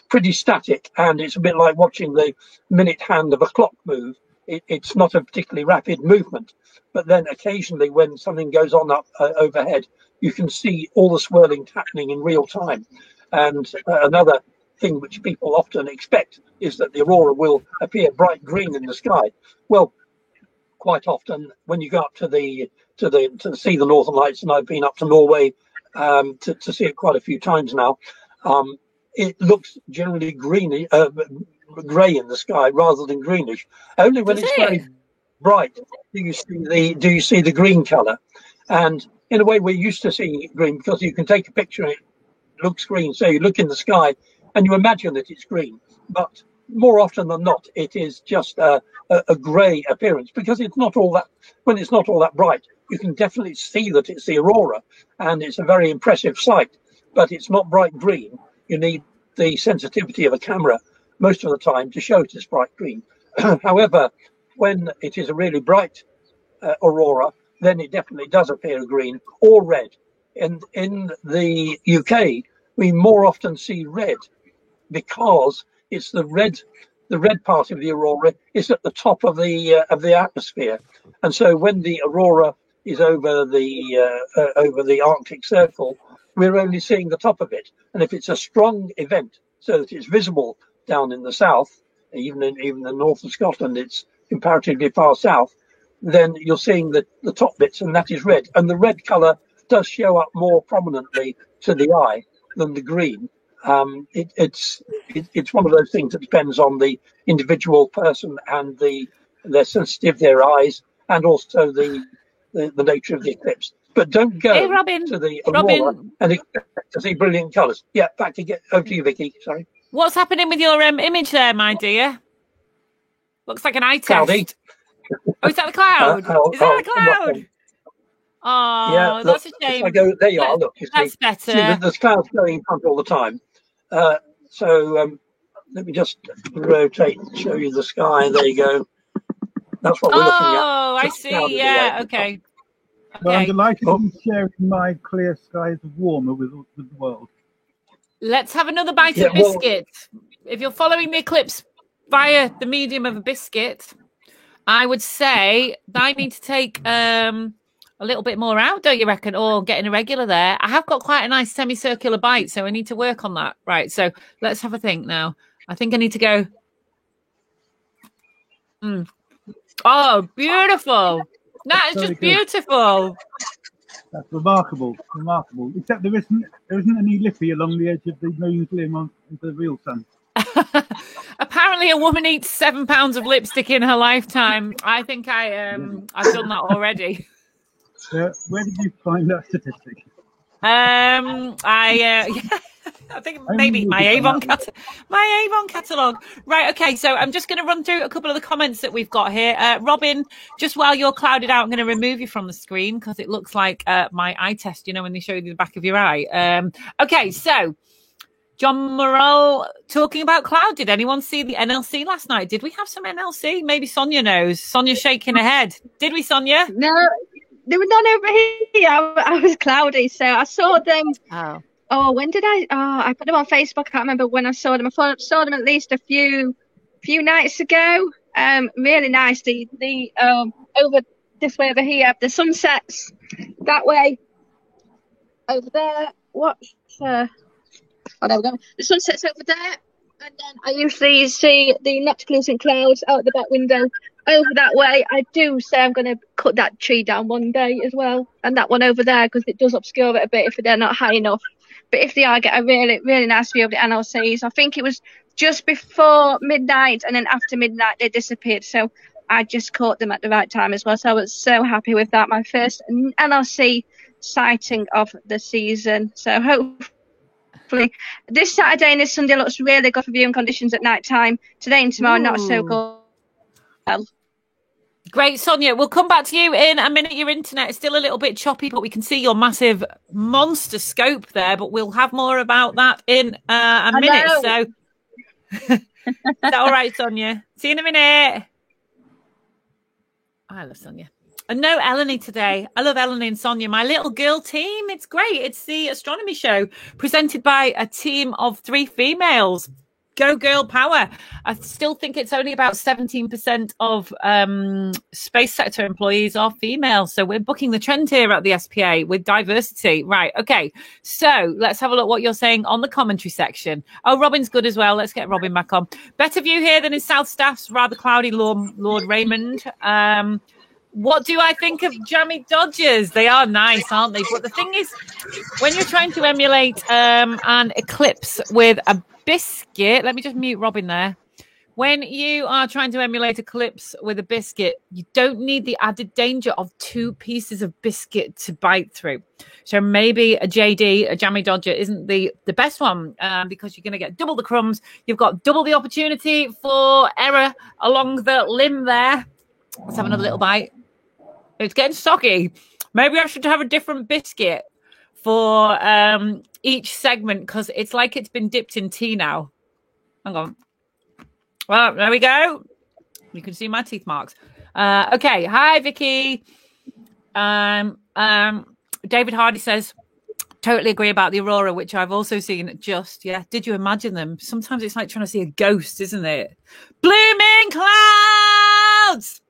pretty static, and it's a bit like watching the minute hand of a clock move. It's not a particularly rapid movement, but then occasionally when something goes on up overhead, you can see all the swirling happening in real time. And another thing which people often expect is that the aurora will appear bright green in the sky. Well, quite often when you go up to see the Northern Lights, and I've been up to Norway to see it quite a few times now, it looks generally grey in the sky rather than greenish. Only when it's very bright do you see the green colour. And in a way, we're used to seeing it green because you can take a picture and it looks green. So you look in the sky and you imagine that it's green, but more often than not, it is just a grey appearance because it's not all that. When it's not all that bright, you can definitely see that it's the aurora, and it's a very impressive sight. But it's not bright green. You need the sensitivity of a camera most of the time to show it as bright green. However, when it is a really bright aurora, then it definitely does appear green or red. And in the UK, we more often see red because it's the red part of the aurora is at the top of the atmosphere, and so when the aurora is over the Arctic Circle, we're only seeing the top of it. And if it's a strong event, so that it's visible down in the south, even in the north of Scotland, it's comparatively far south, then you're seeing the top bits, and that is red. And the red colour does show up more prominently to the eye than the green. It's one of those things that depends on the individual person and their sensitive, their eyes, and also the nature of the eclipse. But don't go to the aurora and expect to see brilliant colours. Yeah, back to get over to you, Vicky. Sorry. What's happening with your image there, my dear? Looks like an eye test. Cloudy. Oh, is that the cloud? Is that the cloud? Oh, yeah, that's a shame. There you are. Look, that's better. See, there's clouds going in front all the time. So let me just rotate and show you the sky. There you go. That's what we're looking at. Oh, I see. Yeah. Okay. Well, I'm delighted to be sharing my clear skies of warmer with the world. Let's have another bite of biscuit. If you're following the eclipse via the medium of a biscuit, I would say I need to take a little bit more out, don't you reckon? Or getting a regular there. I have got quite a nice semicircular bite, so I need to work on that. Right, so let's have a think now. I think I need to go. Oh, beautiful. That is just beautiful. That's remarkable. Except there isn't any lippy along the edge of the moon's limb on the real sun. Apparently, a woman eats 7 pounds of lipstick in her lifetime. I think I've done that already. Where did you find that statistic? I think maybe my Avon catalogue. Right, okay, so I'm just going to run through a couple of the comments that we've got here. Robin, just while you're clouded out, I'm going to remove you from the screen because it looks like my eye test, you know, when they show you the back of your eye. Okay, so John Morrell talking about cloud. Did anyone see the NLC last night? Did we have some NLC? Maybe Sonia knows. Sonia's shaking her head. Did we, Sonia? No, there were none over here. I was cloudy, so I saw them. Oh, when did I? Oh, I put them on Facebook. I can't remember when I saw them. I saw them at least a few nights ago. Really nice. The over this way over here, the sunsets that way over there. There we go. The sunset's over there, and then I usually see the noctilucent clouds out the back window over that way. I do say I'm going to cut that tree down one day as well, and that one over there because it does obscure it a bit if they're not high enough. But if they are, I get a really, really nice view of the NLCs. I think it was just before midnight, and then after midnight they disappeared. So I just caught them at the right time as well. So I was so happy with that. My first NLC sighting of the season. So hopefully this Saturday and this Sunday looks really good for viewing conditions at night time. Today and tomorrow not so good. Well, great, Sonia. We'll come back to you in a minute. Your internet is still a little bit choppy, but we can see your massive monster scope there. But we'll have more about that in a minute. So, is that all right, Sonia? See you in a minute. I love Sonia. And no Eleni today. I love Eleni and Sonia, my little girl team. It's great. It's the astronomy show presented by a team of 3 females. Go girl power. I still think it's only about 17% of space sector employees are female. So we're booking the trend here at the SPA with diversity. Right. Okay. So let's have a look what you're saying on the commentary section. Oh, Robin's good as well. Let's get Robin back on. Better view here than in South Staff's rather cloudy Lord Raymond. What do I think of Jammy Dodgers? They are nice, aren't they? But the thing is, when you're trying to emulate an eclipse with a biscuit, let me just mute Robin there. When you are trying to emulate eclipse with a biscuit, you don't need the added danger of 2 pieces of biscuit to bite through. So maybe a JD, a Jammy Dodger, isn't the best one because you're going to get double the crumbs. You've got double the opportunity for error along the limb there. Let's have another little bite. It's getting soggy. Maybe I should have a different biscuit for each segment because it's like it's been dipped in tea now. Hang on. Well, there we go. You can see my teeth marks. Okay. Hi, Vicky. David Hardy says, totally agree about the aurora, which I've also seen just, yeah. Did you imagine them? Sometimes it's like trying to see a ghost, isn't it? Blooming clouds!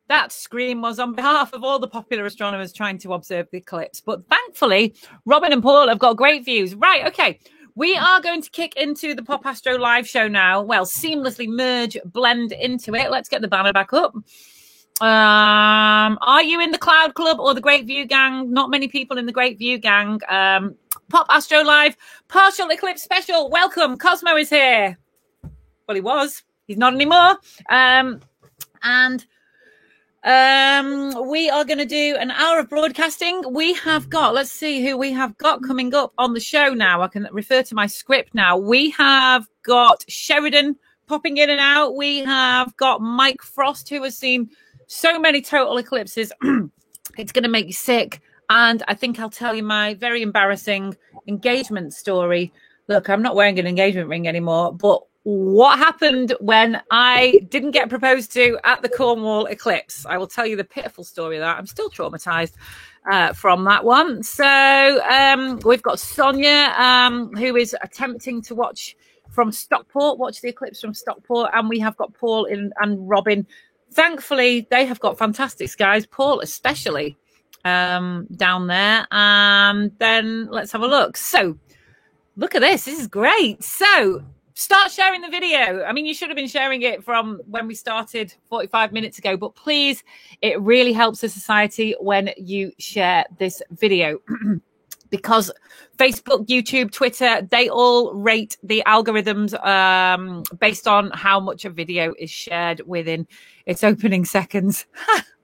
That scream was on behalf of all the popular astronomers trying to observe the eclipse. But thankfully, Robin and Paul have got great views. Right, okay. We are going to kick into the Pop Astro live show now. Well, seamlessly merge, blend into it. Let's get the banner back up. Are you in the Cloud Club or the Great View Gang? Not many people in the Great View Gang. Pop Astro Live, partial eclipse special. Welcome. Cosmo is here. Well, he was. He's not anymore. We are going to do an hour of broadcasting. We have got, let's see who we have got coming up on the show now. I can refer to my script now. We have got Sheridan popping in and out. We have got Mike Frost, who has seen so many total eclipses. It's going to make you sick. And I think I'll tell you my very embarrassing engagement story. Look, I'm not wearing an engagement ring anymore, but what happened when I didn't get proposed to at the Cornwall eclipse? I will tell you the pitiful story of that. I'm still traumatized from that one. So we've got Sonia, who is attempting to watch from Stockport, watch the eclipse from Stockport. And we have got Paul and Robin. Thankfully, they have got fantastic skies, Paul especially, down there. And then let's have a look. So look at this. This is great. So start sharing the video. I mean, you should have been sharing it from when we started 45 minutes ago, but please, it really helps the society when you share this video because Facebook, YouTube, Twitter, they all rate the algorithms based on how much a video is shared within its opening seconds.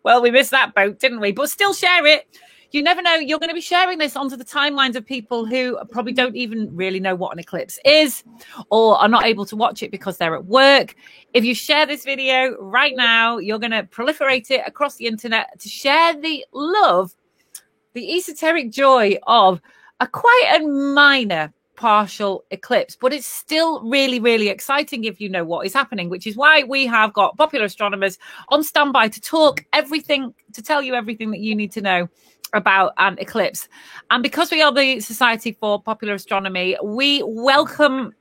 Well, we missed that boat, didn't we? But still share it. You never know. You're going to be sharing this onto the timelines of people who probably don't even really know what an eclipse is or are not able to watch it because they're at work. If you share this video right now, you're going to proliferate it across the internet to share the love, the esoteric joy of a quite a minor partial eclipse, but it's still really, really exciting if you know what is happening, which is why we have got popular astronomers on standby to talk everything, to tell you everything that you need to know about an eclipse. And because we are the Society for Popular Astronomy, we welcome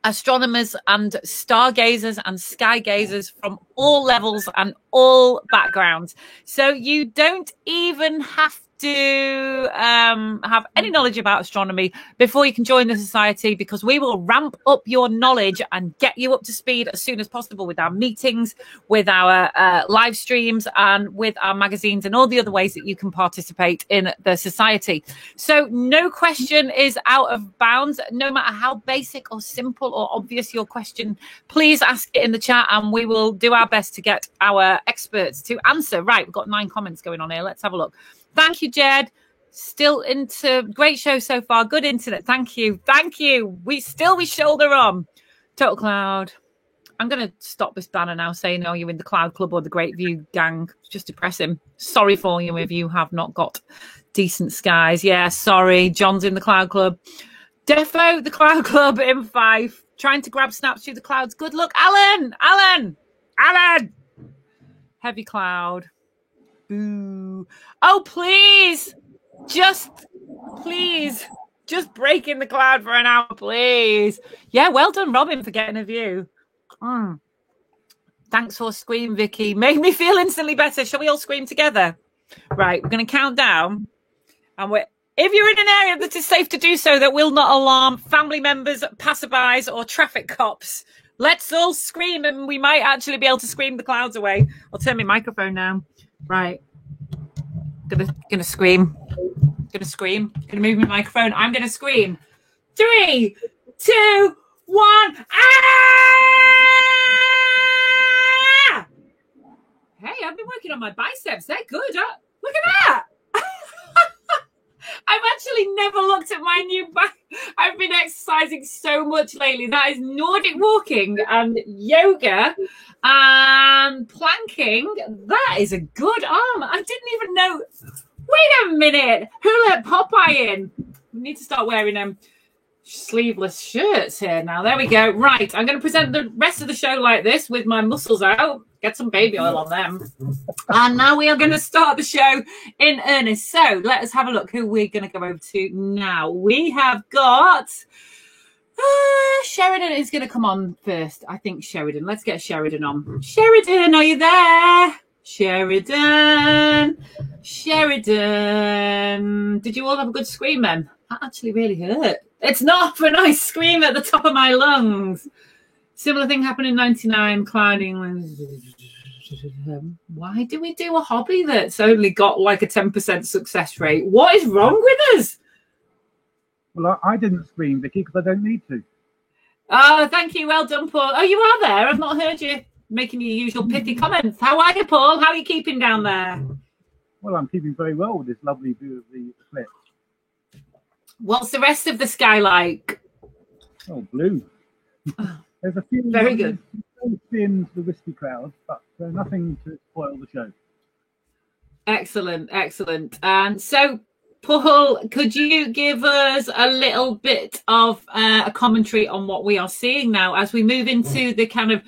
astronomers and stargazers and sky gazers from all levels and all backgrounds. So you don't even have to have any knowledge about astronomy before you can join the society, because we will ramp up your knowledge and get you up to speed as soon as possible with our meetings, with our live streams, and with our magazines and all the other ways that you can participate in the society. So no question is out of bounds, no matter how basic or simple or obvious your question. Please ask it in the chat and we will do our best to get our experts to answer. Right, we've got 9 comments going on here. Let's have a look. Thank you, Jed. Still into great show so far. Good internet. Thank you. Thank you. We shoulder on. Total Cloud. I'm going to stop this banner now saying, oh, you're in the Cloud Club or the Great View Gang. It's just depressing. Sorry for you if you have not got decent skies. Yeah, sorry. John's in the Cloud Club. Defo, the Cloud Club in 5. Trying to grab snaps through the clouds. Good luck. Alan. Heavy cloud. Ooh. Oh, please. Just break in the cloud for an hour, please. Yeah, well done, Robin, for getting a view. Thanks for scream, Vicky. Made me feel instantly better. Shall we all scream together? Right, we're going to count down. And if you're in an area that is safe to do so, that will not alarm family members, passerbys, or traffic cops, let's all scream, and we might actually be able to scream the clouds away. I'll turn my microphone down. Right. Gonna scream. Gonna move my microphone. I'm gonna scream. 3, 2, 1. Ah! Hey, I've been working on my biceps. They're good. Look at that. I've actually never looked at my new back. I've been exercising so much lately. That is Nordic walking and yoga and planking. That is a good arm. I didn't even know. Wait a minute. Who let Popeye in? We need to start wearing sleeveless shirts here now. There we go. Right. I'm going to present the rest of the show like this with my muscles out. Get some baby oil on them. And now we are going to start the show in earnest. So let us have a look who we're going to go over to now. We have got Sheridan is going to come on first. I think Sheridan. Let's get Sheridan on. Sheridan, are you there? Sheridan. Did you all have a good scream then? That actually really hurt. It's not for a nice scream at the top of my lungs. Similar thing happened in 99, clouding. Why do we do a hobby that's only got like a 10% success rate? What is wrong with us? Well, I didn't scream, Vicky, because I don't need to. Oh, thank you. Well done, Paul. Oh, you are there. I've not heard you making your usual pithy comments. How are you, Paul? How are you keeping down there? Well, I'm keeping very well with this lovely view of the eclipse. What's the rest of the sky like? Oh, blue. There's a few very good. Thin, the wispy clouds, but nothing to spoil the show. Excellent, excellent. And so, Paul, could you give us a little bit of a commentary on what we are seeing now as we move into the kind of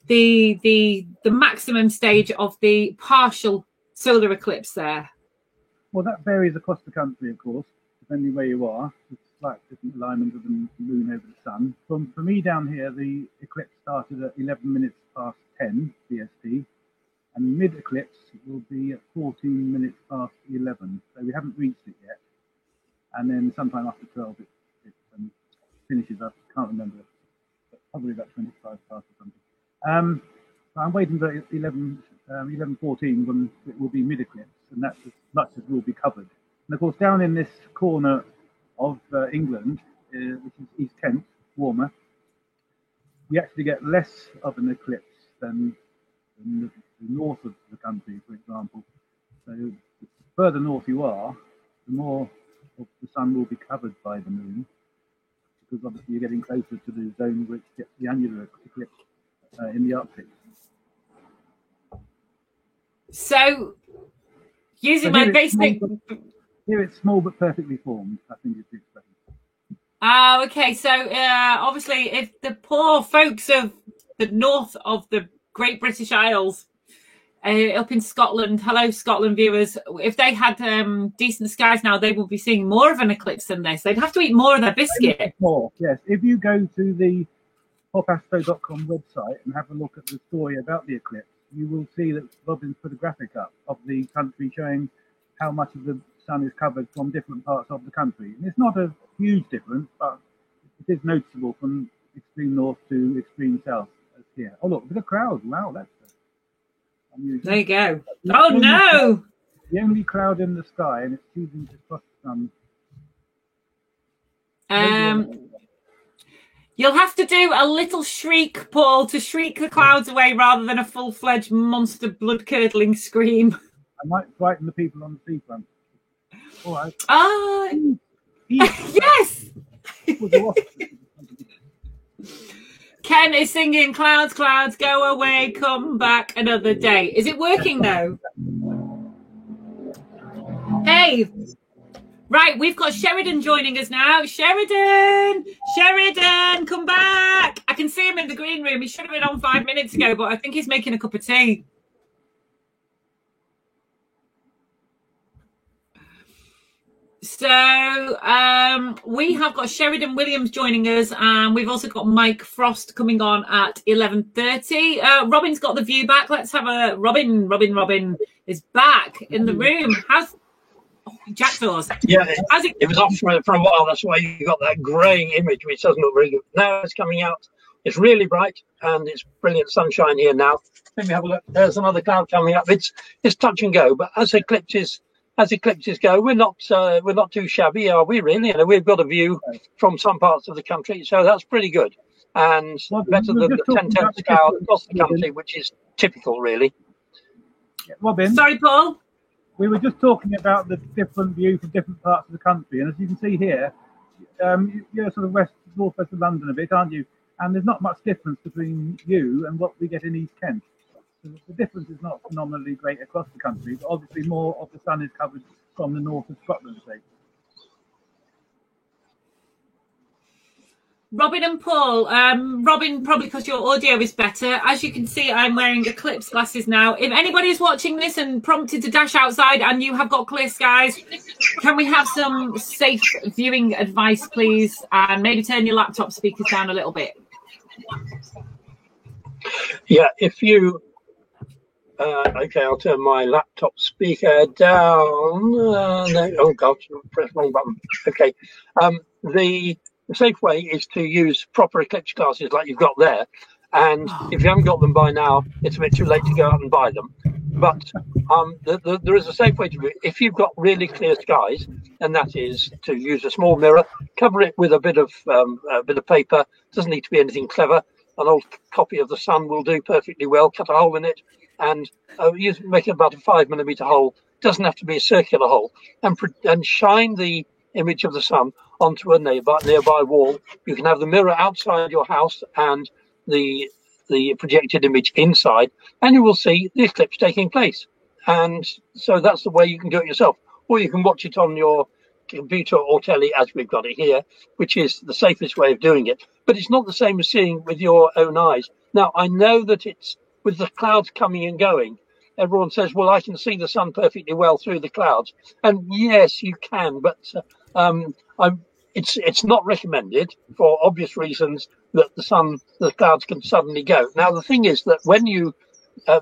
the maximum stage of the partial solar eclipse there? Well, that varies across the country, of course, depending where you are. It's like different alignment of the moon over the sun. For me down here, the eclipse started at 11 minutes past 10 BST, and mid-eclipse will be at 14 minutes past 11. So we haven't reached it yet. And then sometime after 12, it finishes up. Can't remember, but probably about 25 past or something. So I'm waiting for 11:14 when it will be mid-eclipse, and that's as much as will be covered. And of course, down in this corner of England, which is East Kent, warmer, we actually get less of an eclipse than the north of the country, for example. So the further north you are, the more of the sun will be covered by the moon, because obviously you're getting closer to the zone which gets the annular eclipse in the Arctic. So, using my basic... Here it's small but perfectly formed, I think is the expression. Oh, okay. So, obviously, if the poor folks of the north of the Great British Isles, up in Scotland, hello, Scotland viewers, if they had decent skies now, they would be seeing more of an eclipse than this. They'd have to eat more of their biscuit. More, yes. If you go to the popastro.com website and have a look at the story about the eclipse, you will see that Robin's put a graphic up of the country showing how much of the sun is covered from different parts of the country. And it's not a huge difference, but it is noticeable from extreme north to extreme south as here. Oh, look, a bit of cloud. Wow, that's unusual. There you go. Oh, no! The only cloud in the sky, and it's choosing to cross the sun. You'll have to do a little shriek, Paul, to shriek the clouds away rather than a full-fledged monster blood-curdling scream. I might frighten the people on the seafront. All right. Ah, yes! Ken is singing "Clouds, Clouds, Go Away, Come Back Another Day." Is it working though? Hey, right, we've got Sheridan joining us now. Sheridan, come back. I can see him in the green room. He should have been on 5 minutes ago, but I think he's making a cup of tea. So we have got Sheridan Williams joining us, and we've also got Mike Frost coming on at 11:30. Robin's got the view back. Let's have a Robin is back in the room. How's Jack Dawes? Yeah, it was off for a while. That's why you got that greying image, which doesn't look very good. Now it's coming out. It's really bright, and it's brilliant sunshine here now. Let me have a look. There's another cloud coming up. It's touch and go, but as eclipses go, we're not too shabby, are we? Really, we've got a view from some parts of the country, so that's pretty good, and better than the 10/10 scale across the country, which is typical, really. Robin, sorry, Paul. We were just talking about the different view from different parts of the country, and as you can see here, you're sort of northwest of London a bit, aren't you? And there's not much difference between you and what we get in East Kent. So the difference is not phenomenally great across the country, but obviously more of the sun is covered from the north of Scotland, say. Robin and Paul. Robin, probably because your audio is better. As you can see, I'm wearing Eclipse glasses now. If anybody's watching this and prompted to dash outside and you have got clear skies, can we have some safe viewing advice, please? And maybe turn your laptop speakers down a little bit. Yeah, if you... okay, I'll turn my laptop speaker down. No, oh, gosh, press wrong button. Okay. The safe way is to use proper eclipse glasses like you've got there, And if you haven't got them by now, it's a bit too late to go out and buy them. But there is a safe way to do it. If you've got really clear skies, and that is to use a small mirror, cover it with a bit of paper. Doesn't need to be anything clever. An old copy of the Sun will do perfectly well. Cut a hole in it, and make it about a 5mm hole. Doesn't have to be a circular hole, and shine the image of the Sun onto a nearby wall. You can have the mirror outside your house and the projected image inside, and you will see the eclipse taking place. And so that's the way you can do it yourself, or you can watch it on your computer or telly, as we've got it here, which is the safest way of doing it. But it's not the same as seeing with your own eyes. Now, I know that it's with the clouds coming and going. Everyone says, well, I can see the Sun perfectly well through the clouds. And yes, you can, but it's not recommended for obvious reasons that the clouds can suddenly go. Now, the thing is that when you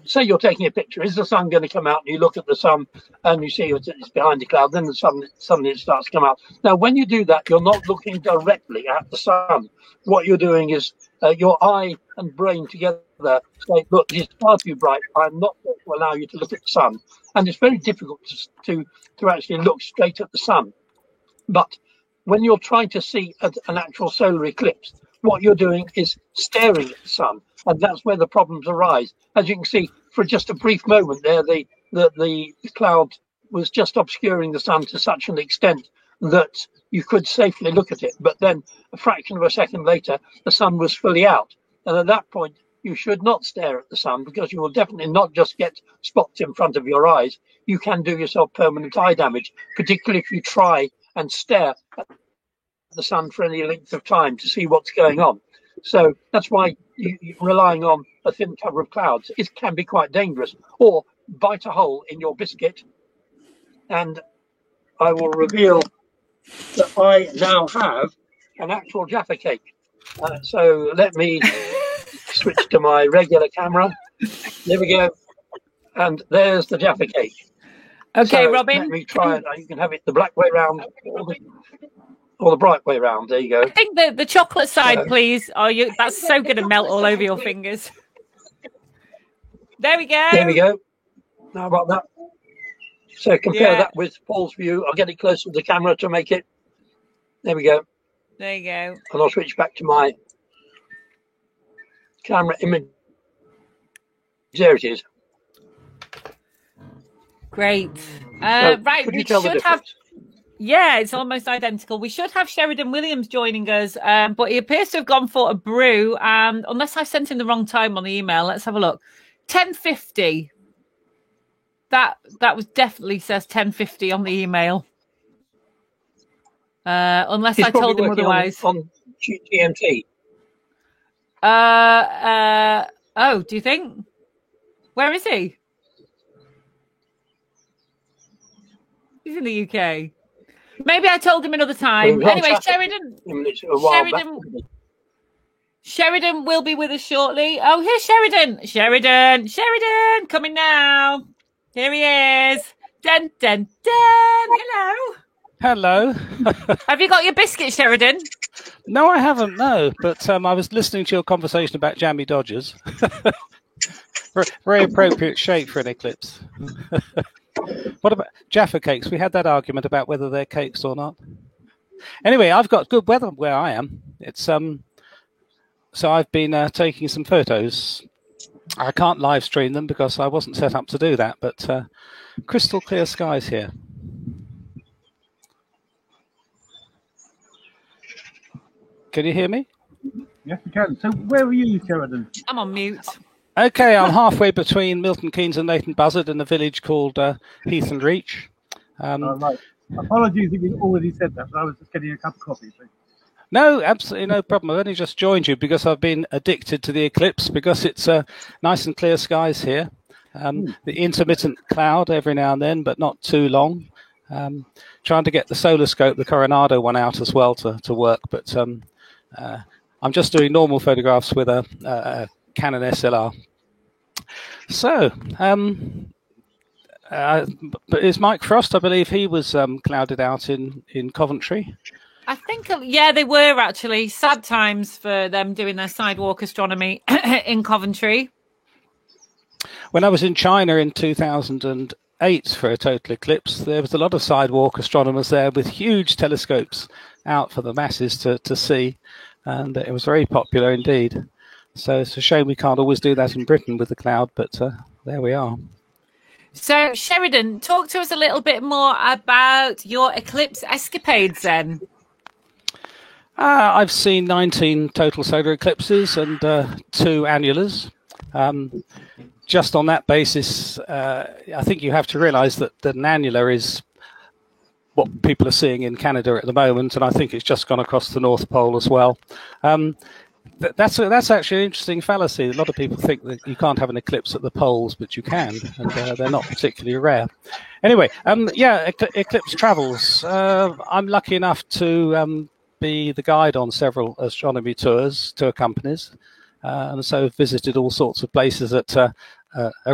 say you're taking a picture, is the Sun going to come out? And you look at the Sun and you see it's behind the cloud, then the Sun suddenly it starts to come out. Now, when you do that, you're not looking directly at the Sun. What you're doing is your eye and brain together say, look, it's far too bright. I'm not going to allow you to look at the Sun. And it's very difficult to actually look straight at the Sun. But when you're trying to see an actual solar eclipse, what you're doing is staring at the Sun, and that's where the problems arise. As you can see, for just a brief moment there, the cloud was just obscuring the Sun to such an extent that you could safely look at it. But then a fraction of a second later, the Sun was fully out. And at that point, you should not stare at the Sun, because you will definitely not just get spots in front of your eyes. You can do yourself permanent eye damage, particularly if you try and stare at the Sun for any length of time to see what's going on. So that's why relying on a thin cover of clouds, it can be quite dangerous. Or bite a hole in your biscuit, and I will reveal that I now have an actual Jaffa cake. So let me switch to my regular camera. There we go. And there's the Jaffa cake. Okay, so Robin. Let me try it. You can have it the black way round or the bright way round. There you go. I think the chocolate side, please. That's so going to melt all over your fingers. There we go. There we go. How about that? So compare that with Paul's view. I'll get it close to the camera to make it. There we go. There you go. And I'll switch back to my camera image. There it is. Great. So right, we should have. Yeah, it's almost identical. We should have Sheridan Williams joining us, but he appears to have gone for a brew. And unless I sent him the wrong time on the email, let's have a look. 10:50. That was definitely says 10:50 on the email. Unless I told him otherwise. On GMT. Oh, do you think? Where is he? He's in the UK. Maybe I told him another time. Anyway, Sheridan will be with us shortly. Oh, here's Sheridan. Sheridan, coming now. Here he is. Dun, dun, dun. Hello. Have you got your biscuit, Sheridan? No, I haven't, no. But I was listening to your conversation about jammy Dodgers. Very appropriate shape for an eclipse. What about Jaffa cakes? We had that argument about whether they're cakes or not. Anyway, I've got good weather where I am. It's so I've been taking some photos. I can't live stream them because I wasn't set up to do that, but crystal clear skies here. Can you hear me? Yes, we can. So where are you, Sheridan? I'm on mute. Okay, I'm halfway between Milton Keynes and Leighton Buzzard in a village called Heath and Reach. Right. Apologies if you already said that, but I was just getting a cup of coffee. So. No, absolutely no problem. I've only just joined you because I've been addicted to the eclipse because it's nice and clear skies here. The intermittent cloud every now and then, but not too long. Trying to get the solar scope, the Coronado one out as well to work, but I'm just doing normal photographs with a Canon SLR. So, but is Mike Frost? I believe he was clouded out in Coventry. I think, yeah, they were actually sad times for them doing their sidewalk astronomy in Coventry. When I was in China in 2008 for a total eclipse, there was a lot of sidewalk astronomers there with huge telescopes out for the masses to see, and it was very popular indeed. So it's a shame we can't always do that in Britain with the cloud, but there we are. So, Sheridan, talk to us a little bit more about your eclipse escapades then. I've seen 19 total solar eclipses and 2 annulars. Just on that basis, I think you have to realise that an annular is what people are seeing in Canada at the moment, and I think it's just gone across the North Pole as well. That's actually an interesting fallacy. A lot of people think that you can't have an eclipse at the poles, but you can, and they're not particularly rare. Anyway, eclipse travels. I'm lucky enough to be the guide on several astronomy tour companies, and so visited all sorts of places at a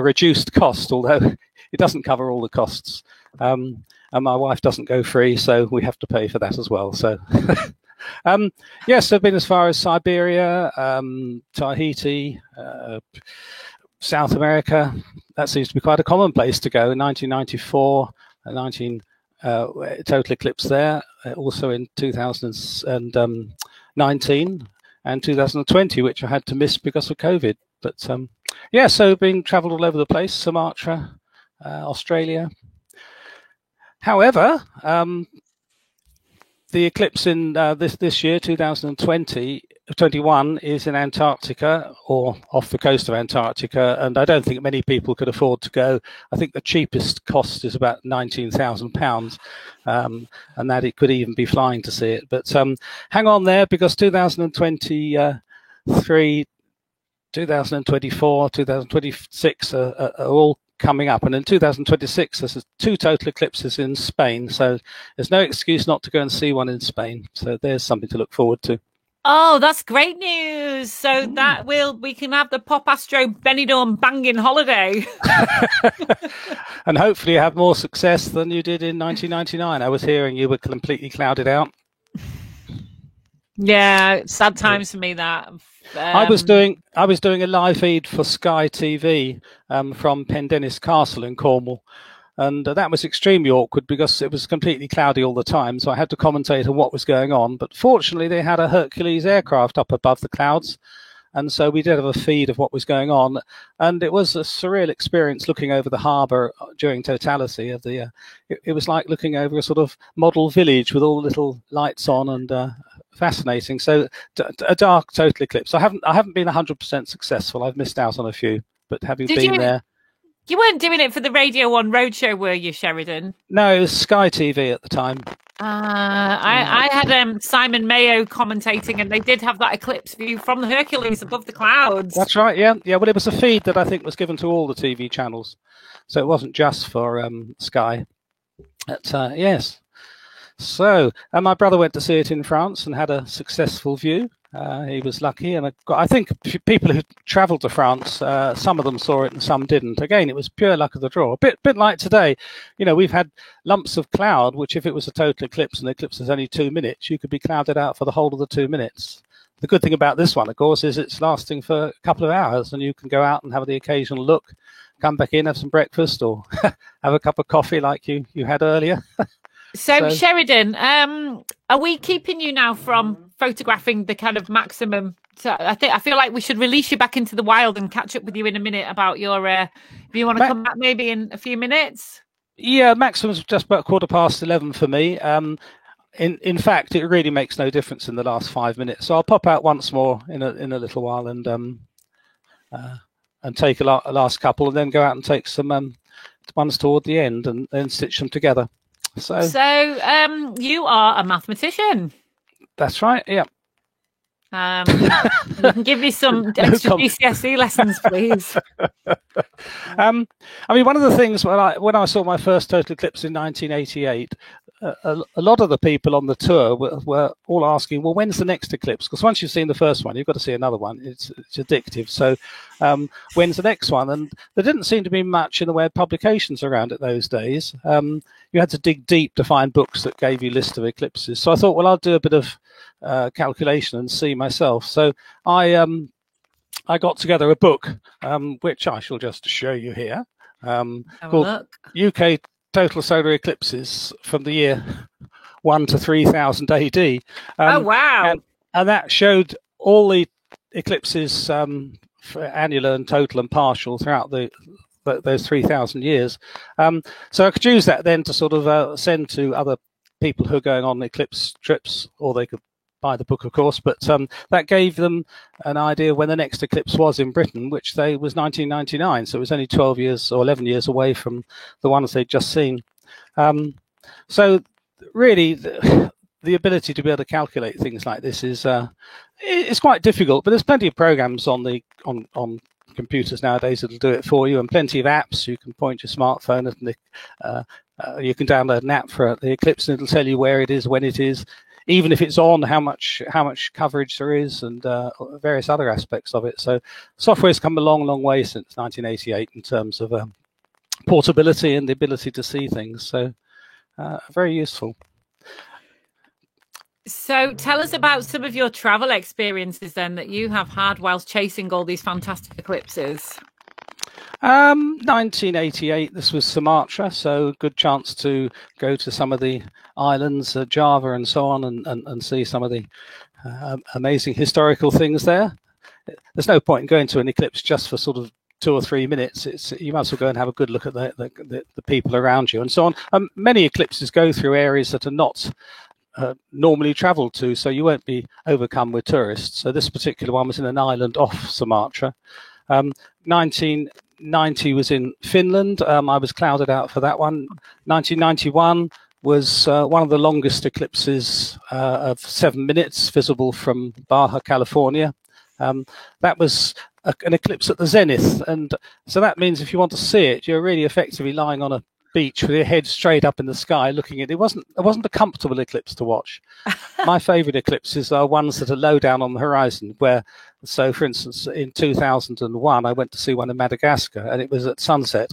reduced cost, although it doesn't cover all the costs. And my wife doesn't go free, so we have to pay for that as well. So, yes, I've been as far as Siberia, Tahiti, South America. That seems to be quite a common place to go. In 1994, 19 total eclipse there, also in 2019 and 2020, which I had to miss because of COVID. But so been travelled all over the place, Sumatra, Australia. However, the eclipse in this year, 2021, is in Antarctica, or off the coast of Antarctica, and I don't think many people could afford to go. I think the cheapest cost is about £19,000, and that it could even be flying to see it. But hang on there, because 2023, 2024, 2026 are all coming up, and in 2026 there's 2 total eclipses in Spain, so there's no excuse not to go and see one in Spain. So there's something to look forward to. Oh, that's great news. So that we can have the Pop Astro Benidorm banging holiday. And hopefully you have more success than you did in 1999. I was hearing you were completely clouded out. Yeah, sad times for me that. I was doing a live feed for Sky TV from Pendennis Castle in Cornwall, and that was extremely awkward because it was completely cloudy all the time, so I had to commentate on what was going on. But fortunately they had a Hercules aircraft up above the clouds, and so we did have a feed of what was going on, and it was a surreal experience looking over the harbour during totality of the it was like looking over a sort of model village with all the little lights on, and fascinating. So a dark total eclipse. I haven't been 100% successful. I've missed out on a few, but have you been there? You weren't doing it for the Radio 1 Roadshow, were you, Sheridan? No, it was Sky TV at the time. I had Simon Mayo commentating, and they did have that eclipse view from the Hercules above the clouds. That's right, yeah. Well, it was a feed that I think was given to all the TV channels, so it wasn't just for Sky. But, yes. So, my brother went to see it in France and had a successful view. He was lucky, and I think people who travelled to France, some of them saw it and some didn't. Again, it was pure luck of the draw. A bit like today. You know, we've had lumps of cloud, which if it was a total eclipse and the eclipse is only 2 minutes, you could be clouded out for the whole of the 2 minutes. The good thing about this one, of course, is it's lasting for a couple of hours, and you can go out and have the occasional look, come back in, have some breakfast, or have a cup of coffee like you had earlier. So, Sheridan, are we keeping you now from photographing the kind of maximum? So I feel like we should release you back into the wild and catch up with you in a minute about your. If you want to come back, maybe in a few minutes. Yeah, maximum's just about 11:15 for me. In fact, it really makes no difference in the last 5 minutes. So I'll pop out once more in a little while and take a last couple, and then go out and take some ones toward the end, and then stitch them together. So you are a mathematician. That's right. Yeah. We can give you some extra GCSE lessons, please. I mean, one of the things when I saw my first total eclipse in 1988, a lot of the people on the tour were all asking, well, when's the next eclipse? Because once you've seen the first one, you've got to see another one. It's addictive. So when's the next one? And there didn't seem to be much in the way of publications around it those days. You had to dig deep to find books that gave you a list of eclipses. So I thought, well, I'll do a bit of calculation and see myself. So I got together a book, which I shall just show you here, called UK Total Solar Eclipses from the year 1 to 3000 AD. Oh, wow. And that showed all the eclipses for annular and total and partial throughout those 3,000 years. So I could use that then to sort of send to other people who are going on eclipse trips, or they could buy the book, of course, but that gave them an idea when the next eclipse was in Britain, which was 1999, so it was only 12 years or 11 years away from the ones they'd just seen. So really, the ability to be able to calculate things like this is it's quite difficult, but there's plenty of programs on computers nowadays that'll do it for you, and plenty of apps. You can point your smartphone at you can download an app for the eclipse, and it'll tell you where it is, when it is, even if it's on, how much coverage there is, and various other aspects of it. So software's come a long way since 1988 in terms of portability and the ability to see things. So very useful. So tell us about some of your travel experiences then that you have had whilst chasing all these fantastic eclipses. 1988, this was Sumatra, so good chance to go to some of the islands, Java and so on, and see some of the amazing historical things there. There's no point in going to an eclipse just for sort of 2 or 3 minutes. You might as well go and have a good look at the people around you and so on. Many eclipses go through areas that are not normally travelled to, so you won't be overcome with tourists. So this particular one was in an island off Sumatra. 1990 was in Finland. I was clouded out for that one. 1991 was one of the longest eclipses of 7 minutes, visible from Baja, California. That was an eclipse at the zenith, and so that means if you want to see it, you're really effectively lying on a beach with your head straight up in the sky looking at it. It wasn't a comfortable eclipse to watch. My favorite eclipses are ones that are low down on the horizon, so for instance in 2001 I went to see one in Madagascar, and it was at sunset,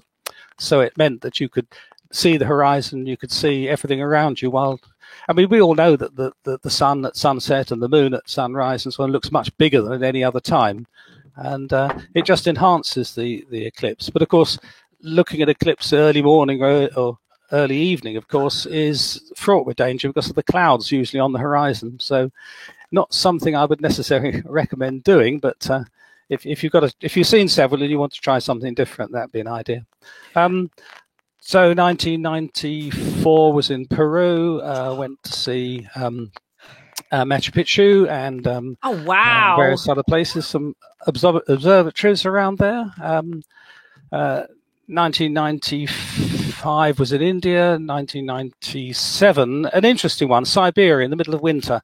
so it meant that you could see the horizon, you could see everything around you. We all know that the sun at sunset and the moon at sunrise and so on looks much bigger than at any other time, and it just enhances the eclipse. But of course, looking at eclipse early morning or early evening, of course, is fraught with danger because of the clouds usually on the horizon. So not something I would necessarily recommend doing, but if you've seen several and you want to try something different, that'd be an idea. So 1994 was in Peru. Went to see Machu Picchu and oh wow, various other places, some observatories around there. 1995 was in India. 1997, an interesting one, Siberia in the middle of winter,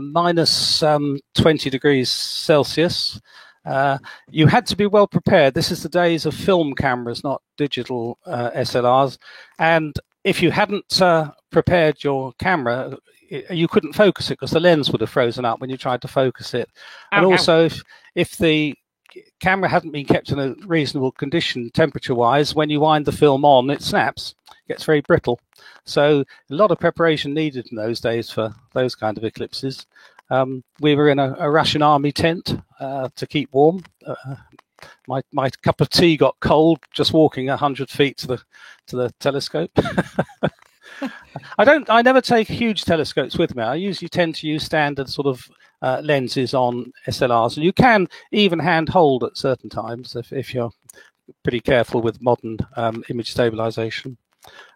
minus 20 degrees Celsius. You had to be well prepared. This is the days of film cameras, not digital SLRs. And if you hadn't prepared your camera, you couldn't focus it because the lens would have frozen up when you tried to focus it. And also, if the camera hadn't been kept in a reasonable condition temperature-wise, when you wind the film on, it snaps, gets very brittle. So a lot of preparation needed in those days for those kind of eclipses. We were in a Russian army tent to keep warm. My cup of tea got cold just walking 100 feet to the telescope. I never take huge telescopes with me. I usually tend to use standard sort of lenses on SLRs, and you can even hand hold at certain times if you're pretty careful with modern image stabilization.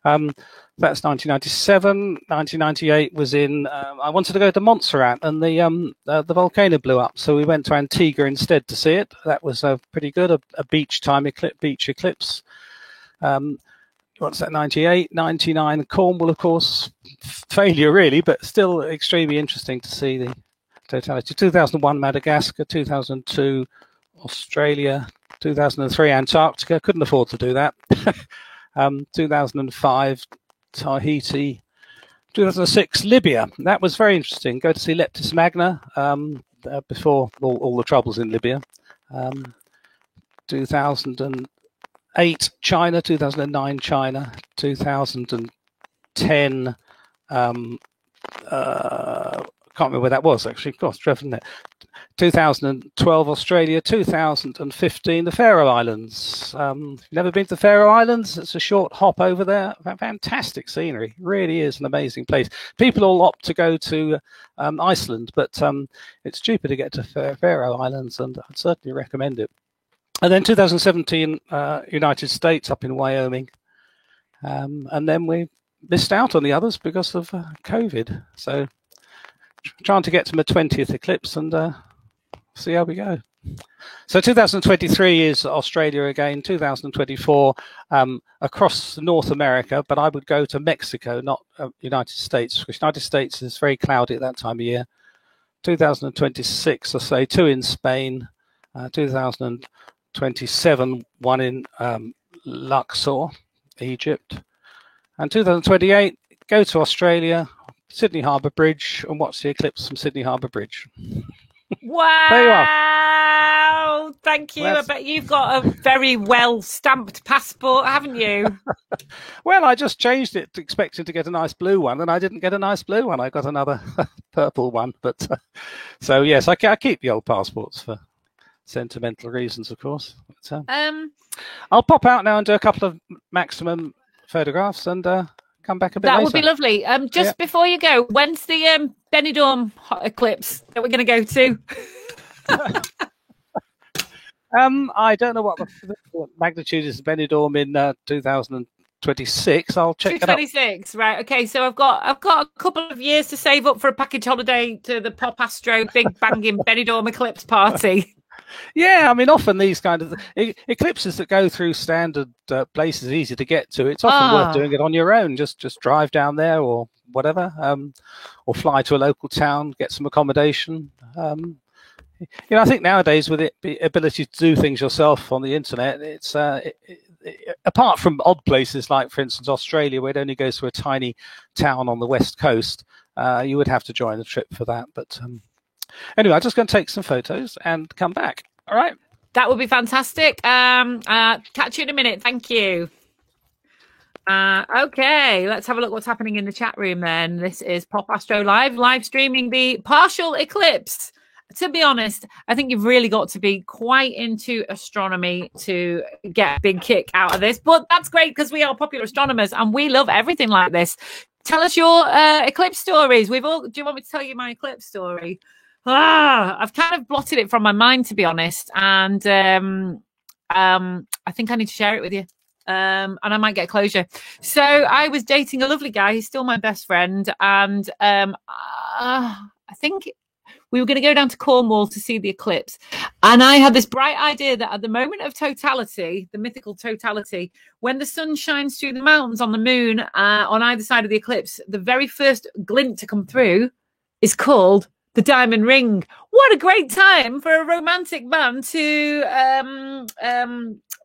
That's 1997. 1998 was in. I wanted to go to Montserrat, and the volcano blew up, so we went to Antigua instead to see it. That was pretty good. A beach eclipse. What's that? 98, 99. Cornwall, of course, failure really, but still extremely interesting to see the totality. 2001 Madagascar, 2002 Australia, 2003 Antarctica. Couldn't afford to do that. 2005 Tahiti, 2006, Libya. That was very interesting. Go to see Leptis Magna before all the troubles in Libya. 2008, China. 2009, China. 2010. Can't remember where that was actually. Gosh, Trevor, isn't it? 2012, Australia. 2015, the Faroe Islands. You've never been to the Faroe Islands? It's a short hop over there. Fantastic scenery. Really is an amazing place. People all opt to go to Iceland, but it's cheaper to get to Faroe Islands, and I'd certainly recommend it. And then 2017, United States, up in Wyoming. And then we missed out on the others because of COVID. So trying to get to my 20th eclipse and see how we go. So 2023 is Australia again. 2024 across North America, but I would go to Mexico, not United States, because United States is very cloudy at that time of year. 2026, I say 2 in Spain. 2027, 1 in Luxor, Egypt. And 2028, go to Australia, Sydney Harbour Bridge, and watch the eclipse from Sydney Harbour Bridge. Wow! There you are. Thank you. I bet you've got a very well stamped passport, haven't you? Well, I just changed it, expecting to get a nice blue one, and I didn't get a nice blue one. I got another purple one. But so yes, I keep the old passports for sentimental reasons, of course. But, I'll pop out now and do a couple of maximum photographs and come back a bit later. That would be lovely. Just before you go, when's the Benidorm hot eclipse that we're going to go to? I don't know what the magnitude is of Benidorm in 2026. I'll check it out. 2026, right? Okay, so I've got a couple of years to save up for a package holiday to the Pop Astro Big Banging Benidorm eclipse party. Yeah, I mean, often these kind of eclipses that go through standard places, easy to get to. It's often worth doing it on your own. Just drive down there or whatever, or fly to a local town, get some accommodation. I think nowadays with the ability to do things yourself on the internet, it's apart from odd places like, for instance, Australia, where it only goes to a tiny town on the west coast. You would have to join the trip for that, but. Anyway, I'm just going to take some photos and come back. All right. That would be fantastic. Catch you in a minute. Thank you. Okay, let's have a look what's happening in the chat room then. This is Pop Astro live streaming the partial eclipse. To be honest, I think you've really got to be quite into astronomy to get a big kick out of this. But that's great because we are popular astronomers and we love everything like this. Tell us your eclipse stories. Do you want me to tell you my eclipse story? I've kind of blotted it from my mind, to be honest, and I think I need to share it with you, and I might get closure. So I was dating a lovely guy. He's still my best friend, and I think we were going to go down to Cornwall to see the eclipse, and I had this bright idea that at the moment of totality, the mythical totality, when the sun shines through the mountains on the moon on either side of the eclipse, the very first glint to come through is called the diamond ring. What a great time for a romantic man to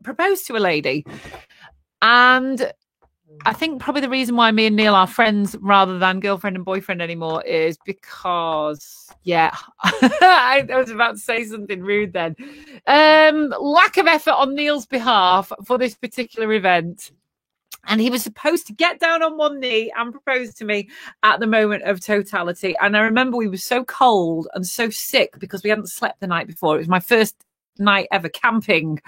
propose to a lady. And I think probably the reason why me and Neil are friends rather than girlfriend and boyfriend anymore is because, I was about to say something rude then. Lack of effort on Neil's behalf for this particular event. And he was supposed to get down on one knee and propose to me at the moment of totality. And I remember we were so cold and so sick because we hadn't slept the night before. It was my first night ever camping.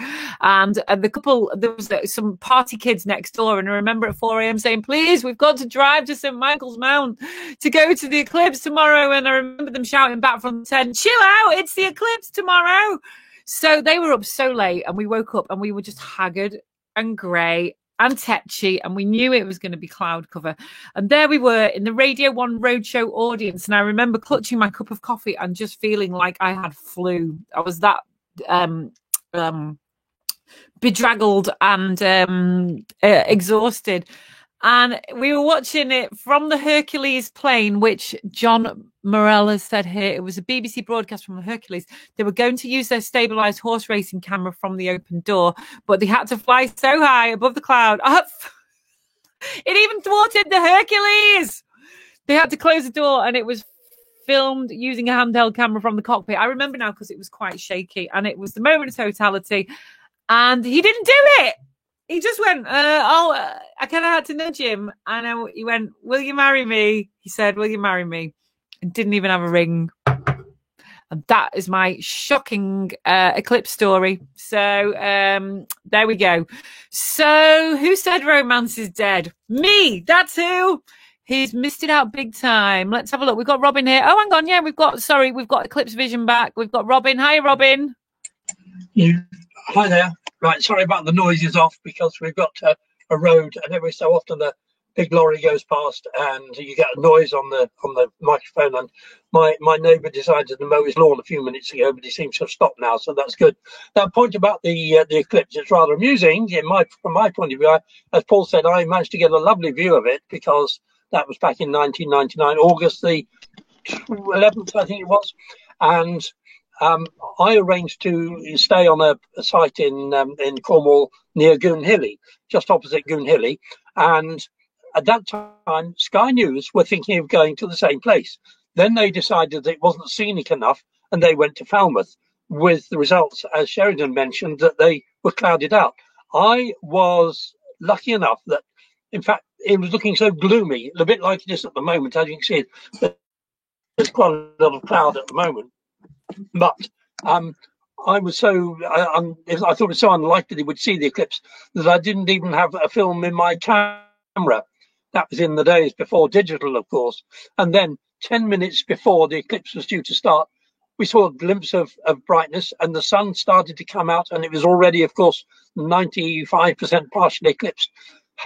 And the couple, there was some party kids next door. And I remember at 4 a.m. saying, please, we've got to drive to St. Michael's Mount to go to the eclipse tomorrow. And I remember them shouting back from the tent, chill out, it's the eclipse tomorrow. So they were up so late and we woke up and we were just haggard and grey and tetchy, and we knew it was going to be cloud cover. And there we were in the Radio 1 Roadshow audience, and I remember clutching my cup of coffee and just feeling like I had flu. I was that bedraggled and exhausted. And we were watching it from the Hercules plane, which John Morell has said here. It was a BBC broadcast from the Hercules. They were going to use their stabilised horse racing camera from the open door, but they had to fly so high above the cloud. It even thwarted the Hercules. They had to close the door, and it was filmed using a handheld camera from the cockpit. I remember now because it was quite shaky, and it was the moment of totality. And he didn't do it. He just went, I kind of had to nudge him. And he went, will you marry me? He said, will you marry me? And didn't even have a ring. And that is my shocking eclipse story. So there we go. So who said romance is dead? Me. That's who. He's missed it out big time. Let's have a look. We've got Robin here. Oh, hang on. Yeah, we've got Eclipse Vision back. We've got Robin. Hi, Robin. Hi there. Right, sorry about the noises off because we've got a road, and every so often the big lorry goes past and you get a noise on the microphone. And my neighbour decided to mow his lawn a few minutes ago, but he seems to have stopped now, so that's good. That point about the eclipse is rather amusing from my point of view. As Paul said, I managed to get a lovely view of it because that was back in 1999, August the 11th, I think it was, and I arranged to stay on a site in Cornwall near Goonhilly, just opposite Goonhilly, and at that time, Sky News were thinking of going to the same place. Then they decided that it wasn't scenic enough, and they went to Falmouth, with the results, as Sheridan mentioned, that they were clouded out. I was lucky enough that, in fact, it was looking so gloomy, a bit like it is at the moment, as you can see. There's quite a lot of cloud at the moment. But I was I thought it was so unlikely they would see the eclipse that I didn't even have a film in my camera. That was in the days before digital, of course. And then 10 minutes before the eclipse was due to start, we saw a glimpse of brightness, and the sun started to come out, and it was already, of course, 95% partially eclipsed.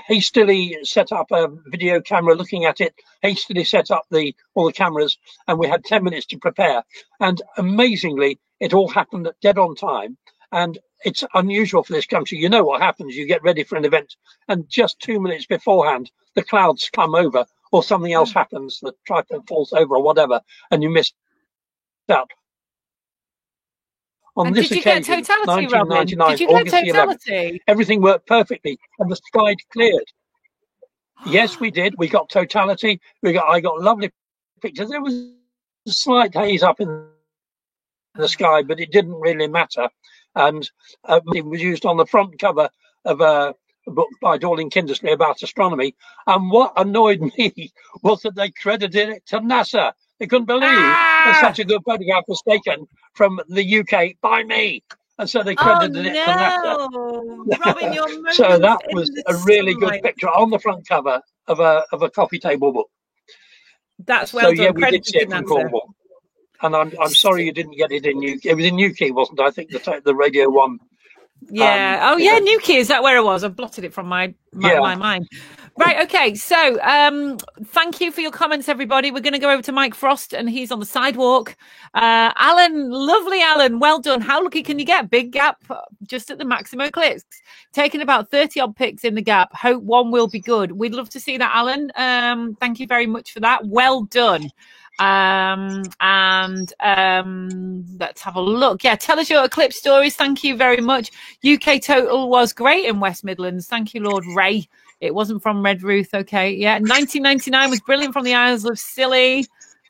Hastily set up a video camera looking at it, hastily set up all the cameras, and we had 10 minutes to prepare. And amazingly, it all happened dead on time. And it's unusual for this country. You know what happens, you get ready for an event, and just 2 minutes beforehand, the clouds come over, or something else happens, the tripod falls over or whatever, and you miss out. On this occasion, 1999, did you get August totality? 11th, everything worked perfectly and the sky cleared. Yes, we did. We got totality. I got lovely pictures. There was a slight haze up in the sky, but it didn't really matter. And it was used on the front cover of a book by Dorling Kindersley about astronomy. And what annoyed me was that they credited it to NASA. They couldn't believe that such a good photograph was taken from the UK by me. And so they credited it to NASA. Robin, your so that was a really good picture on the front cover of a coffee table book. That's well done. Yeah, we did see it from Cornwall. And I'm sorry you didn't get it in UK. It was in UK, wasn't it? I think the Radio 1. Yeah. Newquay. Is that where it was? I've blotted it from my mind. Right. Okay. So thank you for your comments, everybody. We're going to go over to Mike Frost, and he's on the sidewalk. Alan, lovely Alan. Well done. How lucky can you get? Big gap just at the maximum eclipse. Taking about 30 odd pics in the gap. Hope one will be good. We'd love to see that, Alan. Thank you very much for that. Well done. Let's have a look. Yeah, tell us your eclipse stories. Thank you very much. UK total was great in West Midlands. Thank you, Lord Ray. It wasn't from Red Ruth. Okay, yeah. 1999 was brilliant from the Isles of Scilly.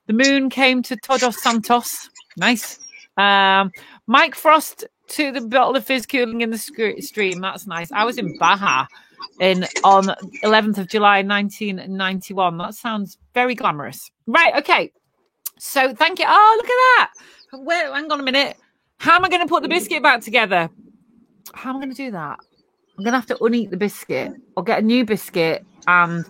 The moon came to Todos Santos. Nice. Mike Frost to the bottle of fizz cooling in the stream. That's nice. I was in Baja on 11th of July 1991. That sounds very glamorous. Right, okay. So thank you. Oh, look at that. Hang on a minute. How am I going to put the biscuit back together? How am I going to do that? I'm going to have to uneat the biscuit or get a new biscuit. And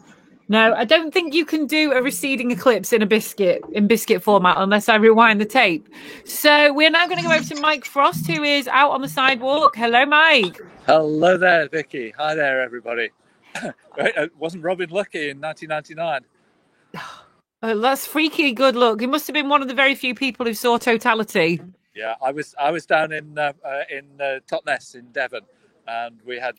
no, I don't think you can do a receding eclipse in biscuit format unless I rewind the tape. So we're now going to go over to Mike Frost, who is out on the sidewalk. Hello, Mike. Hello there, Vicky. Hi there, everybody. Wasn't Robin lucky in 1999? Oh, that's freaky good luck. He must have been one of the very few people who saw totality. Yeah, I was down in Totnes in Devon, and we had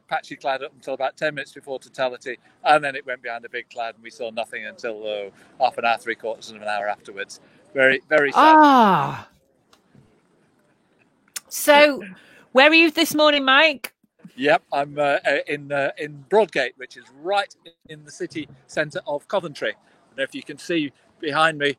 patchy cloud up until about 10 minutes before totality, and then it went behind a big cloud, and we saw nothing until half an hour, 3/4 of an hour afterwards. Very, very sad. So, where are you this morning, Mike? Yep, I'm in Broadgate, which is right in the city centre of Coventry. And if you can see behind me,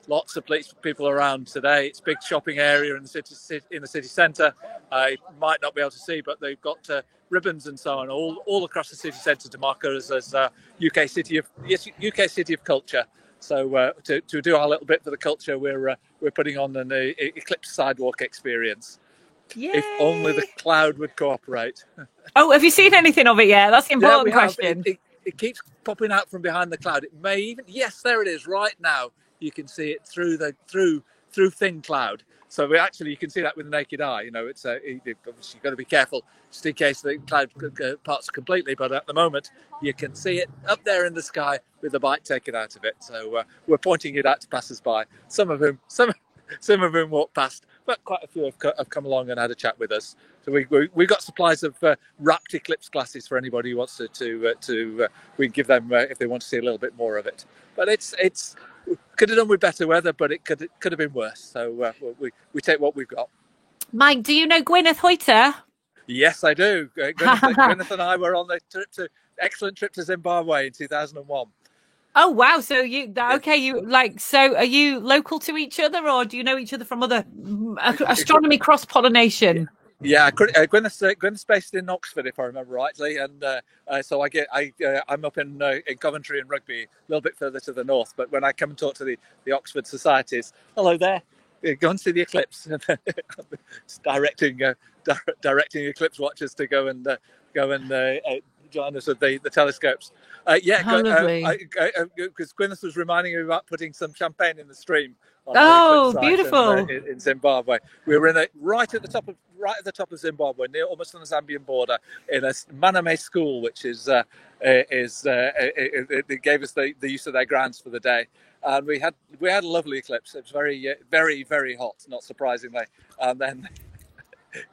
lots of people around today. It's a big shopping area in the city centre. I might not be able to see, but they've got ribbons and so on all across the city centre to mark us as UK City of Culture. So to do our little bit for the culture, we're putting on an Eclipse sidewalk experience. Yay. If only the cloud would cooperate. Oh, have you seen anything of it yet? That's the important question. It keeps popping out from behind the cloud. It may even, yes, there it is right now. You can see it through thin cloud. So you can see that with the naked eye. You know, obviously you've got to be careful just in case the cloud parts completely. But at the moment, you can see it up there in the sky with the bite taken out of it. So we're pointing it out to passers-by. Some of whom walk past, but quite a few have come along and had a chat with us. So we've got supplies of wrapped Eclipse glasses for anybody who wants to we can give them if they want to see a little bit more of it. But it's could have done with better weather, but it could have been worse. So we take what we've got. Mike, do you know Gwyneth Hoyter? Yes, I do. Gwyneth and I were on the excellent trip to Zimbabwe in 2001. Oh wow! So are you local to each other, or do you know each other from other astronomy cross pollination? Yeah, Gwyneth's based in Oxford, if I remember rightly, and so I'm up in Coventry and Rugby, a little bit further to the north. But when I come and talk to the Oxford societies, hello there, go and see the eclipse. directing eclipse watchers to go and join us with the telescopes. Because Gwyneth was reminding me about putting some champagne in the stream. Oh, beautiful! In Zimbabwe, we were right at the top of Zimbabwe, near almost on the Zambian border, in a Maname school, which it gave us the use of their grounds for the day, and we had a lovely eclipse. It was very, very, very hot, not surprisingly, and then.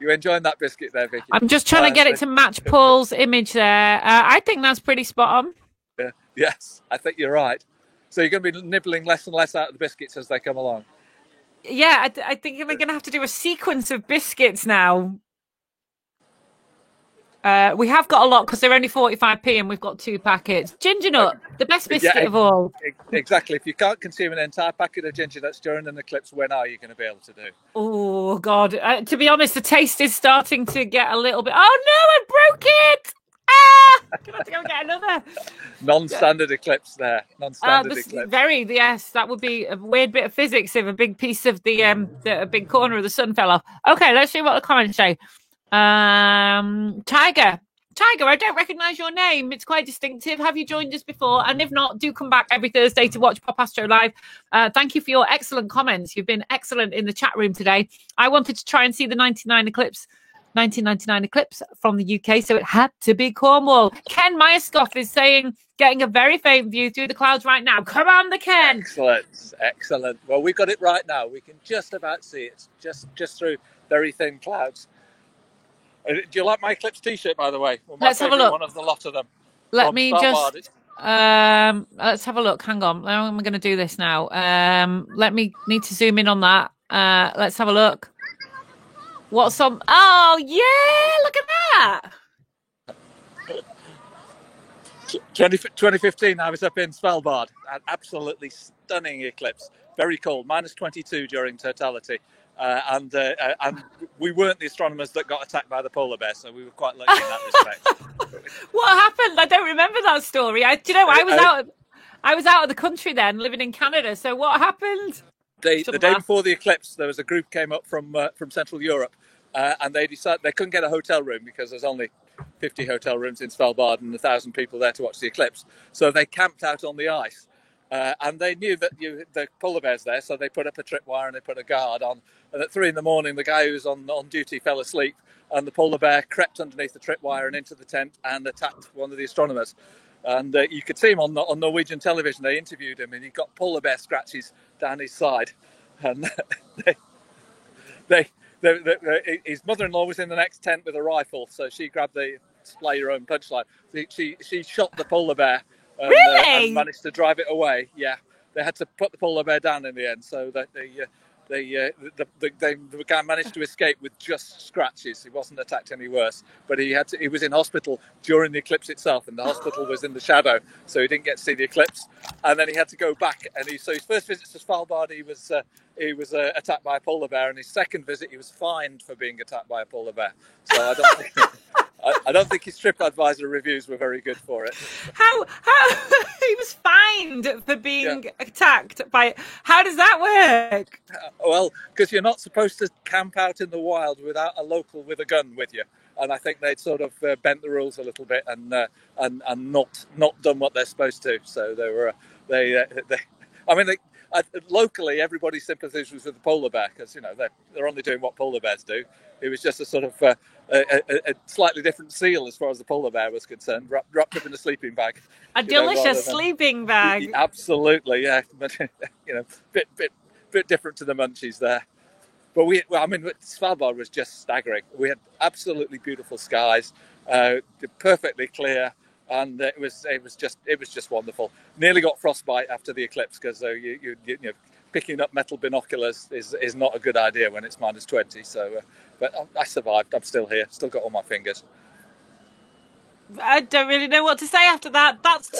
You enjoying that biscuit there, Vicky? I'm just trying to get it to match Paul's image there. I think that's pretty spot on. Yeah. Yes, I think you're right. So you're going to be nibbling less and less out of the biscuits as they come along. Yeah, I think we're going to have to do a sequence of biscuits now. We have got a lot because they're only 45p and we've got 2 packets. Ginger nut, the best biscuit of all. Exactly. If you can't consume an entire packet of ginger nuts during an eclipse, when are you going to be able to do? Oh, God. To be honest, the taste is starting to get a little bit... Oh, no, I broke it! Ah! I'm going to have to go and get another. Non-standard eclipse there. Non-standard eclipse. Yes, that would be a weird bit of physics if a big piece of a big corner of the sun fell off. Okay, let's see what the comments say. Tiger, I don't recognise your name. It's quite distinctive. Have you joined us before? And if not, do come back every Thursday to watch Pop Astro Live. Thank you for your excellent comments. You've been excellent in the chat room today. I wanted to try and see the 1999 eclipse from the UK, so it had to be Cornwall. Ken Myerscough is saying, getting a very faint view through the clouds right now. Come on, the Ken. Excellent. Well, we've got it right now. We can just about see it, just through very thin clouds. Do you like my Eclipse T-shirt, by the way? Let's have a look. One of the lot of them. Let's have a look. Hang on. I'm going to do this now. Need to zoom in on that. Let's have a look. What's on? Oh, yeah! Look at that! 2015, I was up in Svalbard. An absolutely stunning eclipse. Very cold, -22 during totality. And we weren't the astronomers that got attacked by the polar bear, so we were quite lucky in that respect. What happened? I don't remember that story. I was out of the country then, living in Canada. So what happened? The day before the eclipse, there was a group came up from Central Europe, and they decided they couldn't get a hotel room because there's only 50 hotel rooms in Svalbard and 1,000 people there to watch the eclipse. So they camped out on the ice. And they knew that the polar bear's there, so they put up a tripwire and they put a guard on. And at 3 a.m, the guy who was on duty fell asleep, and the polar bear crept underneath the tripwire and into the tent and attacked one of the astronomers. And you could see him on Norwegian television. They interviewed him, and he got polar bear scratches down his side. And his mother-in-law was in the next tent with a rifle, so she grabbed the display your own punchline. She shot the polar bear. And managed to drive it away. Yeah, they had to put the polar bear down in the end. So that the guy managed to escape with just scratches. He wasn't attacked any worse, but he was in hospital during the eclipse itself, and the hospital was in the shadow, so he didn't get to see the eclipse. And then he had to go back, and so his first visit to Svalbard, he was attacked by a polar bear, and his second visit, he was fined for being attacked by a polar bear. So I don't think his TripAdvisor reviews were very good for it. How he was fined for being attacked by? How does that work? Well, because you're not supposed to camp out in the wild without a local with a gun with you, and I think they'd sort of bent the rules a little bit and not done what they're supposed to. So locally, everybody sympathised with the polar bear because they're only doing what polar bears do. It was just a sort of a slightly different seal as far as the polar bear was concerned, wrapped up in a sleeping bag. A delicious sleeping bag. Absolutely, yeah. But bit different to the munchies there. But Svalbard was just staggering. We had absolutely beautiful skies, perfectly clear. And it was just wonderful. Nearly got frostbite after the eclipse because you picking up metal binoculars is not a good idea when it's -20. So, but I survived. I'm still here. Still got all my fingers. I don't really know what to say after that. That's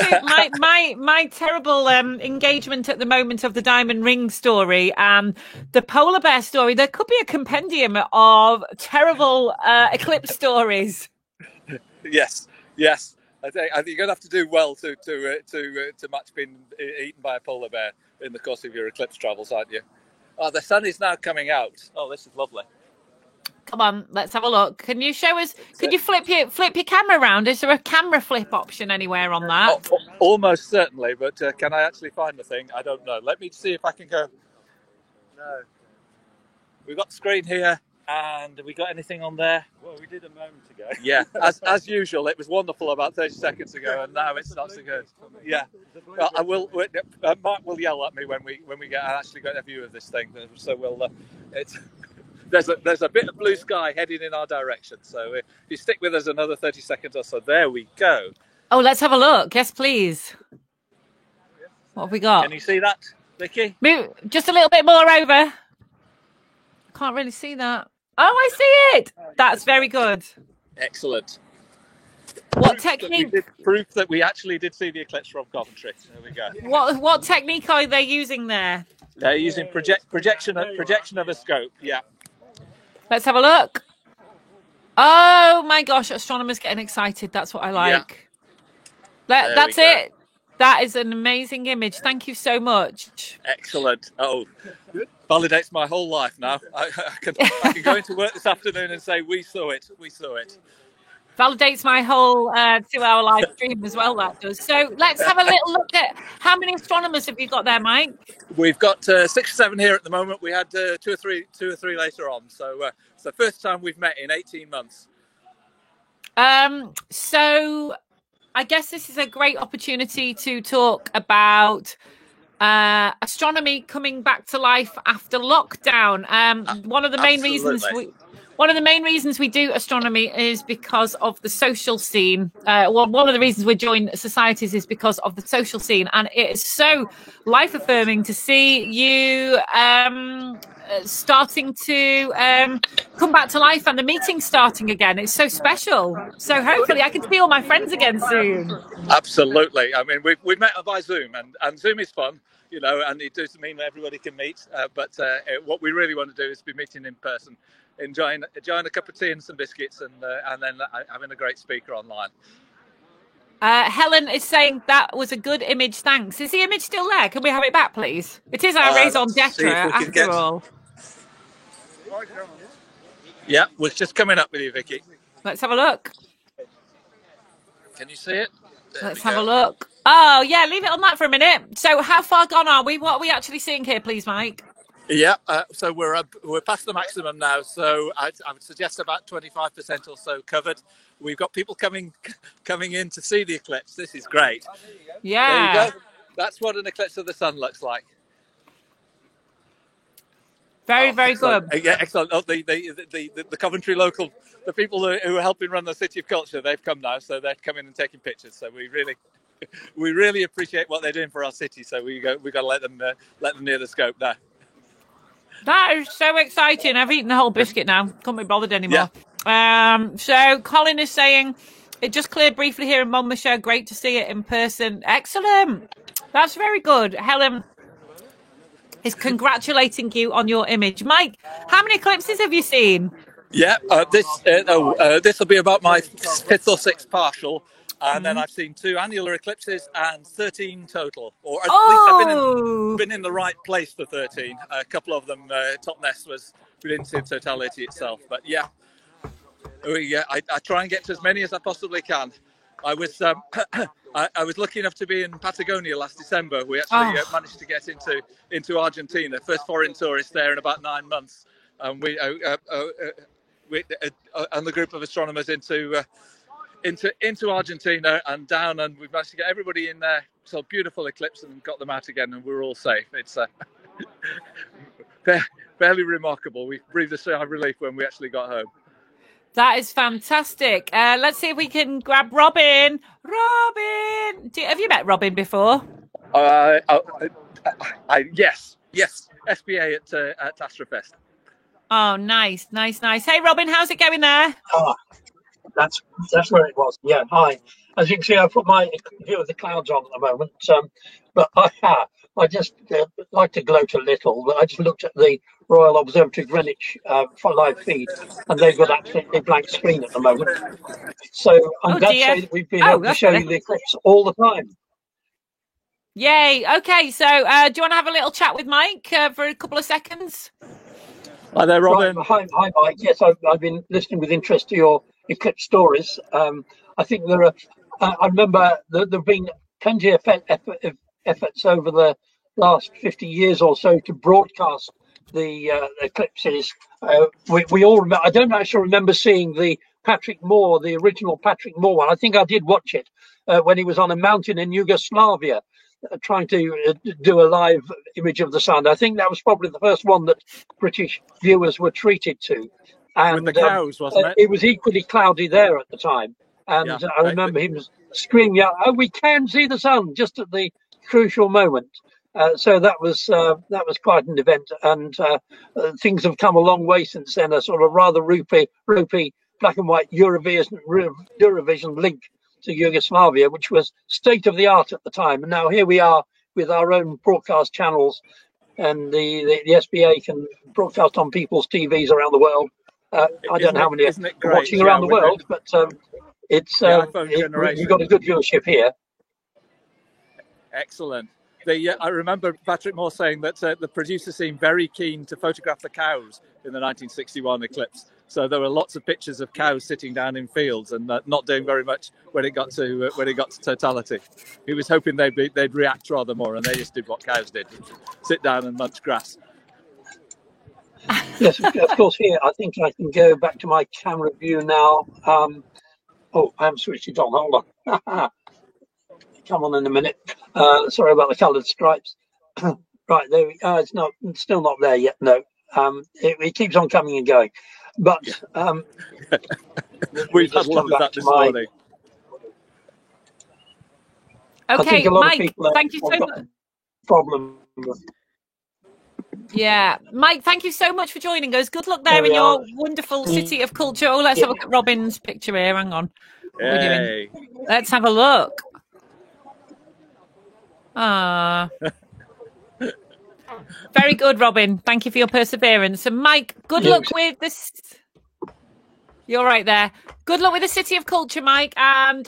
my terrible engagement at the moment of the diamond ring story and the polar bear story. There could be a compendium of terrible eclipse stories. Yes. I think you're going to have to do well to match being eaten by a polar bear in the course of your eclipse travels, aren't you? Oh, the sun is now coming out. Oh, this is lovely. Come on, let's have a look. Can you show us? Could you flip your camera around? Is there a camera flip option anywhere on that? Almost certainly, but can I actually find the thing? I don't know. Let me see if I can go. No. We've got the screen here. And have we got anything on there? Well, we did a moment ago. Yeah, as usual, it was wonderful about 30 seconds ago, and now it's not so good. Yeah, well, I will. Mark will yell at me when we actually get a view of this thing. So we'll. There's a bit of blue sky heading in our direction. So if you stick with us another 30 seconds or so, there we go. Oh, let's have a look. Yes, please. What have we got? Can you see that, Vicky? Move just a little bit more over. Can't really see that. Oh, I see it. That's very good. Excellent. What technique? Proof that we actually did see the eclipse from Coventry. There we go. What technique are they using there? They're using projection of a scope. Yeah. Let's have a look. Oh my gosh, astronomers getting excited. That's what I like. Yeah. That's it. That is an amazing image. Thank you so much. Excellent. Oh, validates my whole life now. I can go into work this afternoon and say, we saw it. Validates my whole 2-hour live stream as well, that does. So let's have a little look at how many astronomers have you got there, Mike? We've got 6 or 7 here at the moment. We had two or three later on. So it's the first time we've met in 18 months. So I guess this is a great opportunity to talk about astronomy coming back to life after lockdown. One of the main reasons we do astronomy is because of the social scene. One of the reasons we join societies is because of the social scene, and it is so life affirming to see you starting to come back to life and the meeting's starting again. It's so special. So hopefully I can see all my friends again soon. Absolutely. I mean, we've met by Zoom, and Zoom is fun, and it doesn't mean that everybody can meet. But what we really want to do is be meeting in person, enjoying a cup of tea and some biscuits, and then having a great speaker online. Helen is saying that was a good image. Thanks. Is the image still there? Can we have it back, please? It is our raison d'etre, after all. Yeah, we're just coming up with you, Vicky. Let's have a look. Can you see it? Let's have a look. Oh, yeah, leave it on that for a minute. So how far gone are we? What are we actually seeing here, please, Mike? Yeah, so we're past the maximum now. So I would suggest about 25% or so covered. We've got people coming in to see the eclipse. This is great. Yeah. There you go. That's what an eclipse of the sun looks like. Very, very good. Yeah, excellent. Oh, the Coventry local, the people who are helping run the City of Culture, they've come now, so they're coming and taking pictures. So we really appreciate what they're doing for our city. So we got to let them near the scope there. That is so exciting. I've eaten the whole biscuit now. Can't be bothered anymore. Yeah. So Colin is saying, it just cleared briefly here in Monmouthshire. Great to see it in person. Excellent. That's very good. Helen is congratulating you on your image. Mike, how many eclipses have you seen? Yeah, this will be about my 5th or 6th partial. And then I've seen 2 annular eclipses and 13 total. Or at least I've been in the right place for 13. A couple of them, Totnes we didn't see totality itself. But yeah, I try and get to as many as I possibly can. I was I was lucky enough to be in Patagonia last December. We actually managed to get into Argentina. First foreign tourist there in about 9 months. And we and the group of astronomers into Argentina and down, and we've managed to get everybody in there. So beautiful eclipse, and got them out again, and we're all safe. It's fairly remarkable. We breathed a sigh of relief when we actually got home. That is fantastic. Let's see if we can grab Robin. Robin, have you met Robin before? Yes, SBA at Astrofest. Oh, nice. Hey, Robin, how's it going there? Oh, that's where it was. Yeah, hi. As you can see, I've put my view of the clouds on at the moment. But I just like to gloat a little. But I just looked at the Royal Observatory Greenwich for live feed, and they've got absolutely blank screen at the moment. So I'm glad to say that we've been able to show you the eclipse all the time. Yay. Okay, so do you want to have a little chat with Mike for a couple of seconds? Hi there, Robin. Right. Hi, Mike. Yes, I've been listening with interest to your eclipse stories. I think there are. I remember there have been plenty of efforts over the last 50 years or so to broadcast the eclipses. We all remember. I don't actually remember seeing the original Patrick Moore one. I think I did watch it when he was on a mountain in Yugoslavia, trying to do a live image of the sun. I think that was probably the first one that British viewers were treated to. And with the cows, wasn't it? It was equally cloudy there at the time. And I remember him screaming out, "Oh, we can see the sun!" just at the crucial moment. So that was quite an event. And things have come a long way since then. A sort of rather ropey black and white Eurovision link to Yugoslavia, which was state of the art at the time. And now here we are with our own broadcast channels, and the SBA can broadcast on people's TVs around the world. I don't know how many are watching around the world, but we've got a good viewership here. Excellent. I remember Patrick Moore saying that the producer seemed very keen to photograph the cows in the 1961 eclipse. So there were lots of pictures of cows sitting down in fields and not doing very much when it got to totality. He was hoping they'd react rather more, and they just did what cows did: sit down and munch grass. Yes, of course. Here, I think I can go back to my camera view now. I haven't switched it on. Hold on. Come on in a minute. Sorry about the coloured stripes. Right, there we go. It's still not there yet. No, it keeps on coming and going. But we've had a lot of that this morning. Okay, Mike, thank you so much. Problem. Yeah, Mike, thank you so much for joining us. Good luck there in your wonderful city of culture. Oh, let's have a look at Robin's picture here. Hang on. What are we doing? Let's have a look. Very good, Robin. Thank you for your perseverance. And Mike, good luck with this. You're right there. Good luck with the City of Culture, Mike. And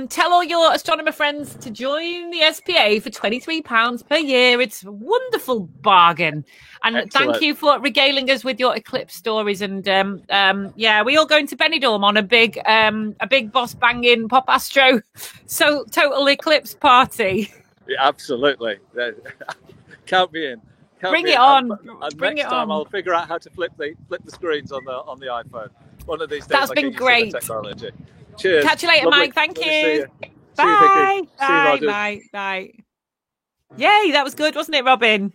tell all your astronomer friends to join the SPA for £23 per year. It's a wonderful bargain. And Excellent. Thank you for regaling us with your eclipse stories. And we all going to Benidorm on a big boss banging Pop Astro total eclipse party. Yeah, absolutely. Count me in. Bring it on. And next time I'll figure out how to flip the screens on the iPhone. One of these days. That's been great. Technology. Cheers. Catch you later, Lovely. Mike. Thank Lovely you. Bye. Bye. Yay, that was good, wasn't it, Robin?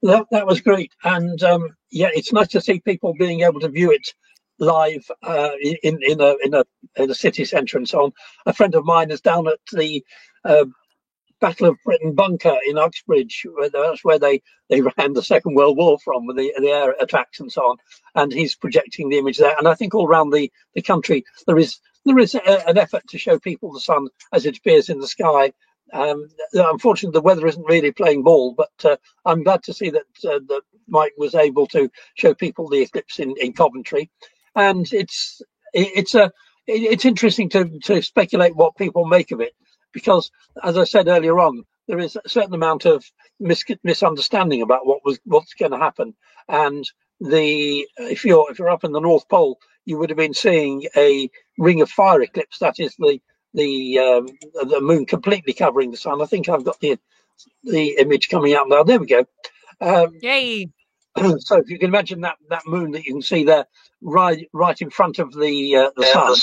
That was great. And it's nice to see people being able to view it live in a city centre and so on. A friend of mine is down at the Battle of Britain bunker in Uxbridge. That's where they ran the Second World War from, with the air attacks and so on. And he's projecting the image there. And I think all around the country there is an effort to show people the sun as it appears in the sky. Unfortunately, the weather isn't really playing ball, but I'm glad to see that Mike was able to show people the eclipse in Coventry. And it's interesting to speculate what people make of it, because, as I said earlier on, there is a certain amount of misunderstanding about what's going to happen. And if you're up in the North Pole, you would have been seeing a ring of fire eclipse. That is the moon completely covering the sun. I think I've got the image coming out now. There we go. Yay! So if you can imagine that moon that you can see there, right in front of the sun,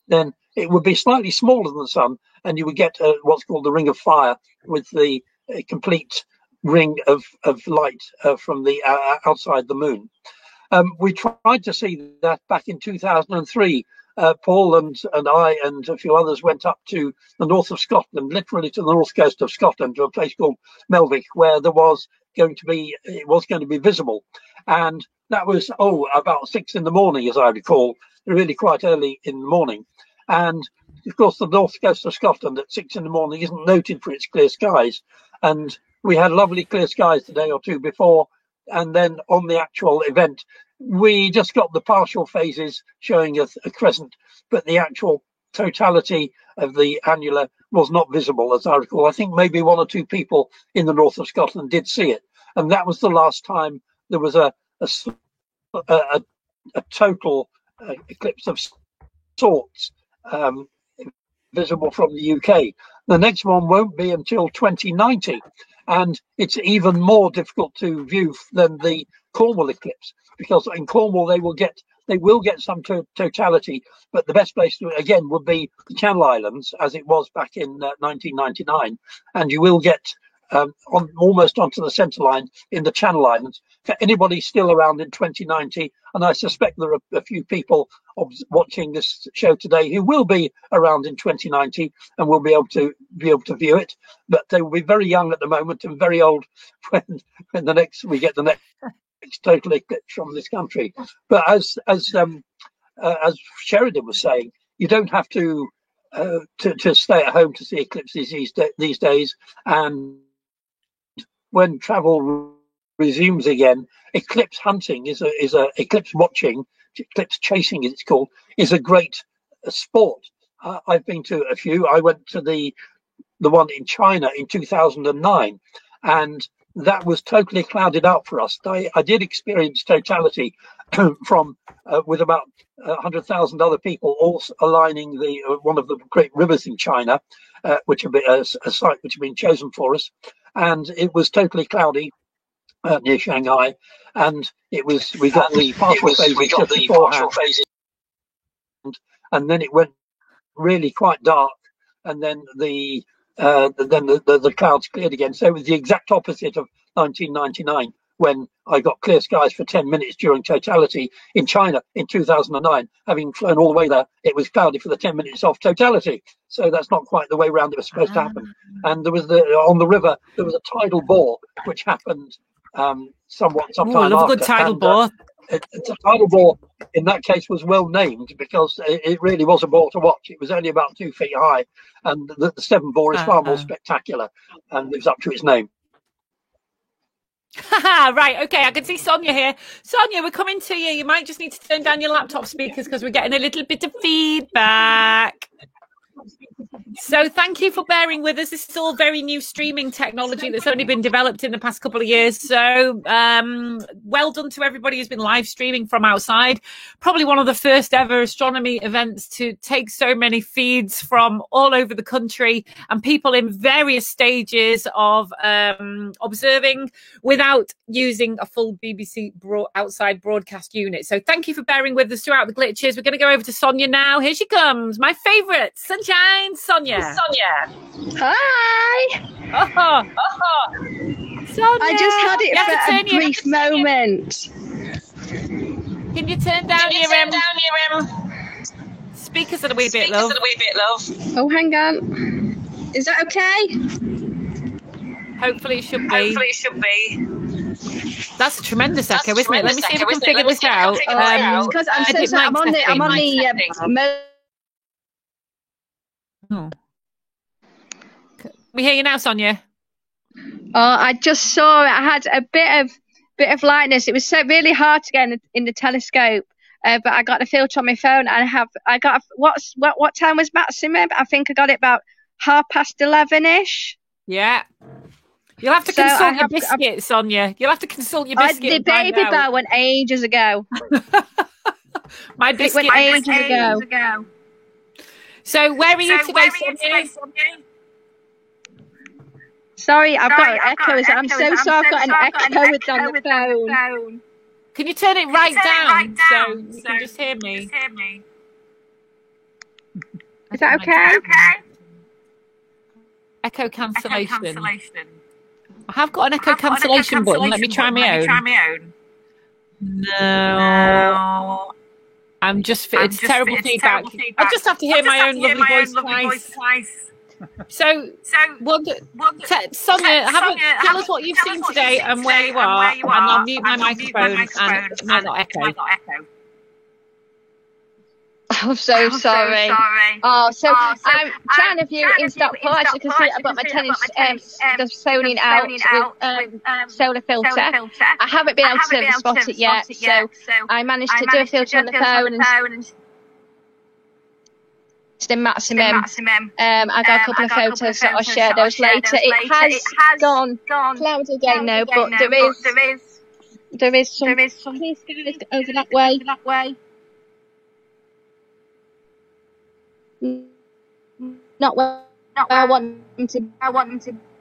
then it would be slightly smaller than the sun, and you would get what's called the ring of fire, with the complete ring of light from the outside the moon. We tried to see that back in 2003. Paul and I and a few others went up to the north of Scotland, literally to the north coast of Scotland, to a place called Melvick, where it was going to be visible. And that was about 6 a.m, as I recall, really quite early in the morning. And of course, the north coast of Scotland at 6 a.m. isn't noted for its clear skies. And we had lovely clear skies the day or two before, and then on the actual event, we just got the partial phases showing a crescent, but the actual totality of the annular was not visible, as I recall. I think maybe 1 or 2 people in the north of Scotland did see it, and that was the last time there was a total eclipse of sorts visible from the UK. The next one won't be until 2090, and it's even more difficult to view than the Cornwall eclipse, because in Cornwall they will get some totality, but the best place to again would be the Channel Islands, as it was back in 1999, and you will get almost onto the centre line in the Channel Islands. For anybody still around in 2090, and I suspect there are a few people watching this show today who will be around in 2090 and will be able to view it, but they will be very young at the moment and very old when we get the next total eclipse from this country. But as Sheridan was saying, you don't have to stay at home to see eclipses these days. And when travel resumes again, eclipse hunting is eclipse watching, eclipse chasing as it's called, is a great sport. I've been to a few. I went to the one in China in 2009, and that was totally clouded up for us. I did experience totality from with about 100,000 other people all aligning one of the great rivers in China, which had been a site which had been chosen for us, and it was totally cloudy near Shanghai, and we got the partial phases just beforehand, and then it went really quite dark, and then the clouds cleared again. So it was the exact opposite of 1999, when I got clear skies for 10 minutes during totality in China in 2009. Having flown all the way there, it was cloudy for the 10 minutes of totality. So that's not quite the way round it was supposed to happen. And there was on the river, there was a tidal bore, which happened sometime I love after. a good tidal bore. The tidal bore in that case was well named, because it really was a bore to watch. It was only about 2 feet high, and the Severn bore is far more spectacular and lives up to its name. Right, okay, I can see Sonia here. Sonia, we're coming to you. You might just need to turn down your laptop speakers because we're getting a little bit of feedback. So thank you for bearing with us. This is all very new streaming technology that's only been developed in the past couple of years. So well done to everybody who's been live streaming from outside. Probably one of the first ever astronomy events to take so many feeds from all over the country, and people in various stages of observing without using a full BBC outside broadcast unit. So thank you for bearing with us throughout the glitches. We're going to go over to Sonia now. Here she comes, my favourite, Sunshine Sonia. Hi. Sonia. I just had it for a brief moment. Can you turn down your speakers a wee bit, love? Oh, hang on. Is that okay? Hopefully it should be. That's a tremendous echo, isn't it? Let me see if I can figure this out. Because I'm on the Oh. Can we hear you now, Sonia? Oh, I just saw it. I had a bit of lightness. It was really hard to get in the telescope, but I got the filter on my phone. And what time was maximum? I think I got it about 11:30ish. Yeah. You'll have to consult your biscuit, Sonia. You'll have to consult your biscuit. The baby bell went ages ago. My biscuit went ages ago. So where are you today, Sonia? Sorry, I've got an echo. I'm so sorry. I've got an echo on the phone. Can you turn it right down so you can just hear me? Is that okay? Echo cancellation. I have got an echo cancellation button. Let me try my own. No. It's terrible feedback. I just have to hear my own lovely voice twice. So, Sonia, tell us what you've seen today and where you are, and I'll mute my microphone and it might not echo. I'm so sorry. Oh, so I'm trying to view in Stockport. As you can see, I've got my tennis the phoning out with solar filter. I haven't been able to spot it yet, so I managed to do a filter on the phone and it's the maximum. I got a couple of photos that I'll share those later. It has gone cloudy again now, but there is some clear skies over that way. Not where I want them to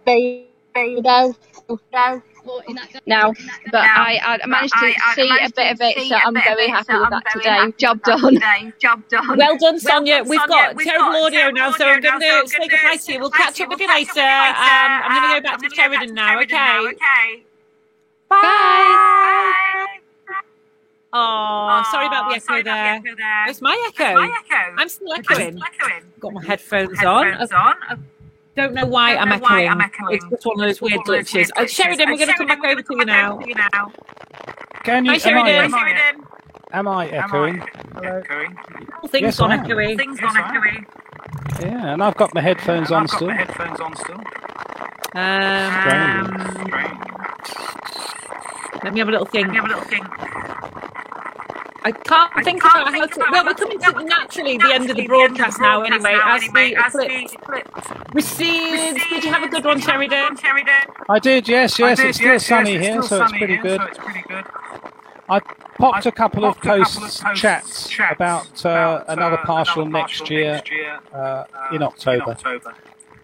be though. Now, but I managed to see a bit of it, so I'm very happy with that today. Job done. Well done, Sonia. We've got terrible audio now, so I'm going to say goodbye to you. We'll catch up with you later. I'm going to go back to Sheridan now, okay? Bye. Oh, sorry about the echo there. It's my echo. I'm still echoing. Got my headphones on. I don't know why I'm echoing. It's just one of those weird glitches. Sheridan, we're going to come back over to you now. Hi, Sheridan. Am I echoing? Hello. Things on echoing. Yeah, and I've got my headphones on still. Let me have a little think. I can't think about how to... Well, we're coming to naturally the end of the broadcast now anyway, as the eclipse recedes. Did you have a good one, Sheridan? I did, yes. It's still sunny here, so it's pretty good. I popped a couple of chats about another partial next year in October.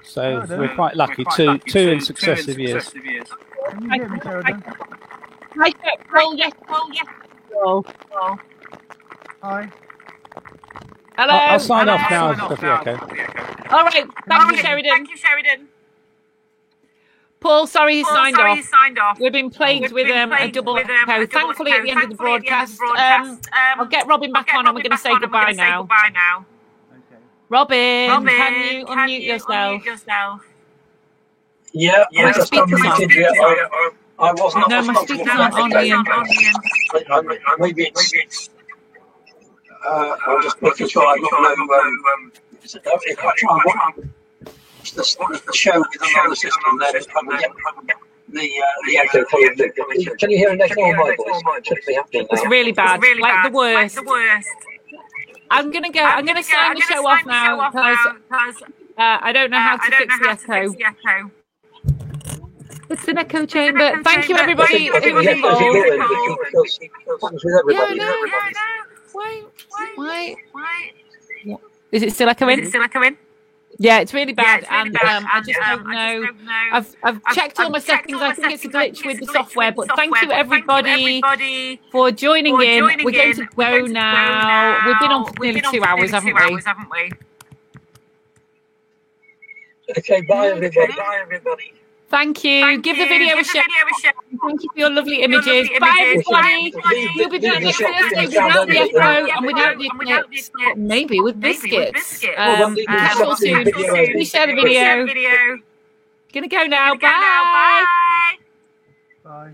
So we're quite lucky, two in successive years. Hi, yes. Hi. Hello. I'll sign off now. Okay. All right. Thank you, Sheridan. Paul, sorry he signed off. We've been plagued with a double echo. Thankfully, at the end of the broadcast, I'll get Robin back on and we're going to say goodbye now. Robin, can you unmute yourself? Yeah, I just unmuted you. I wasn't. No, my speaker's not on, Ian. Maybe it's. I'm just making sure I've got no. If I try and watch the show with another system, then I get the echo coming. Can you hear an echo on my voice? Should be happening now. It's really bad. Like the worst. I'm gonna sign the show off now because I don't know how to fix the echo. It's an echo chamber. Thank you, everybody who was involved. Yeah, I know. Why? Is it still echoing? Yeah, it's really bad, and I just don't know. I've checked all my settings. I think it's a glitch with the software, but thank you, everybody, for joining in. We're going to go now. We've been on for nearly 2 hours, haven't we? Okay, bye, everybody. Thank you. Give the video a share. Thank you for your lovely images. Bye, everybody. We'll be back next Thursday without the echo and without the eclipse, maybe with biscuits. Catch you all soon. Please share the video. Gonna go now. Bye. Bye.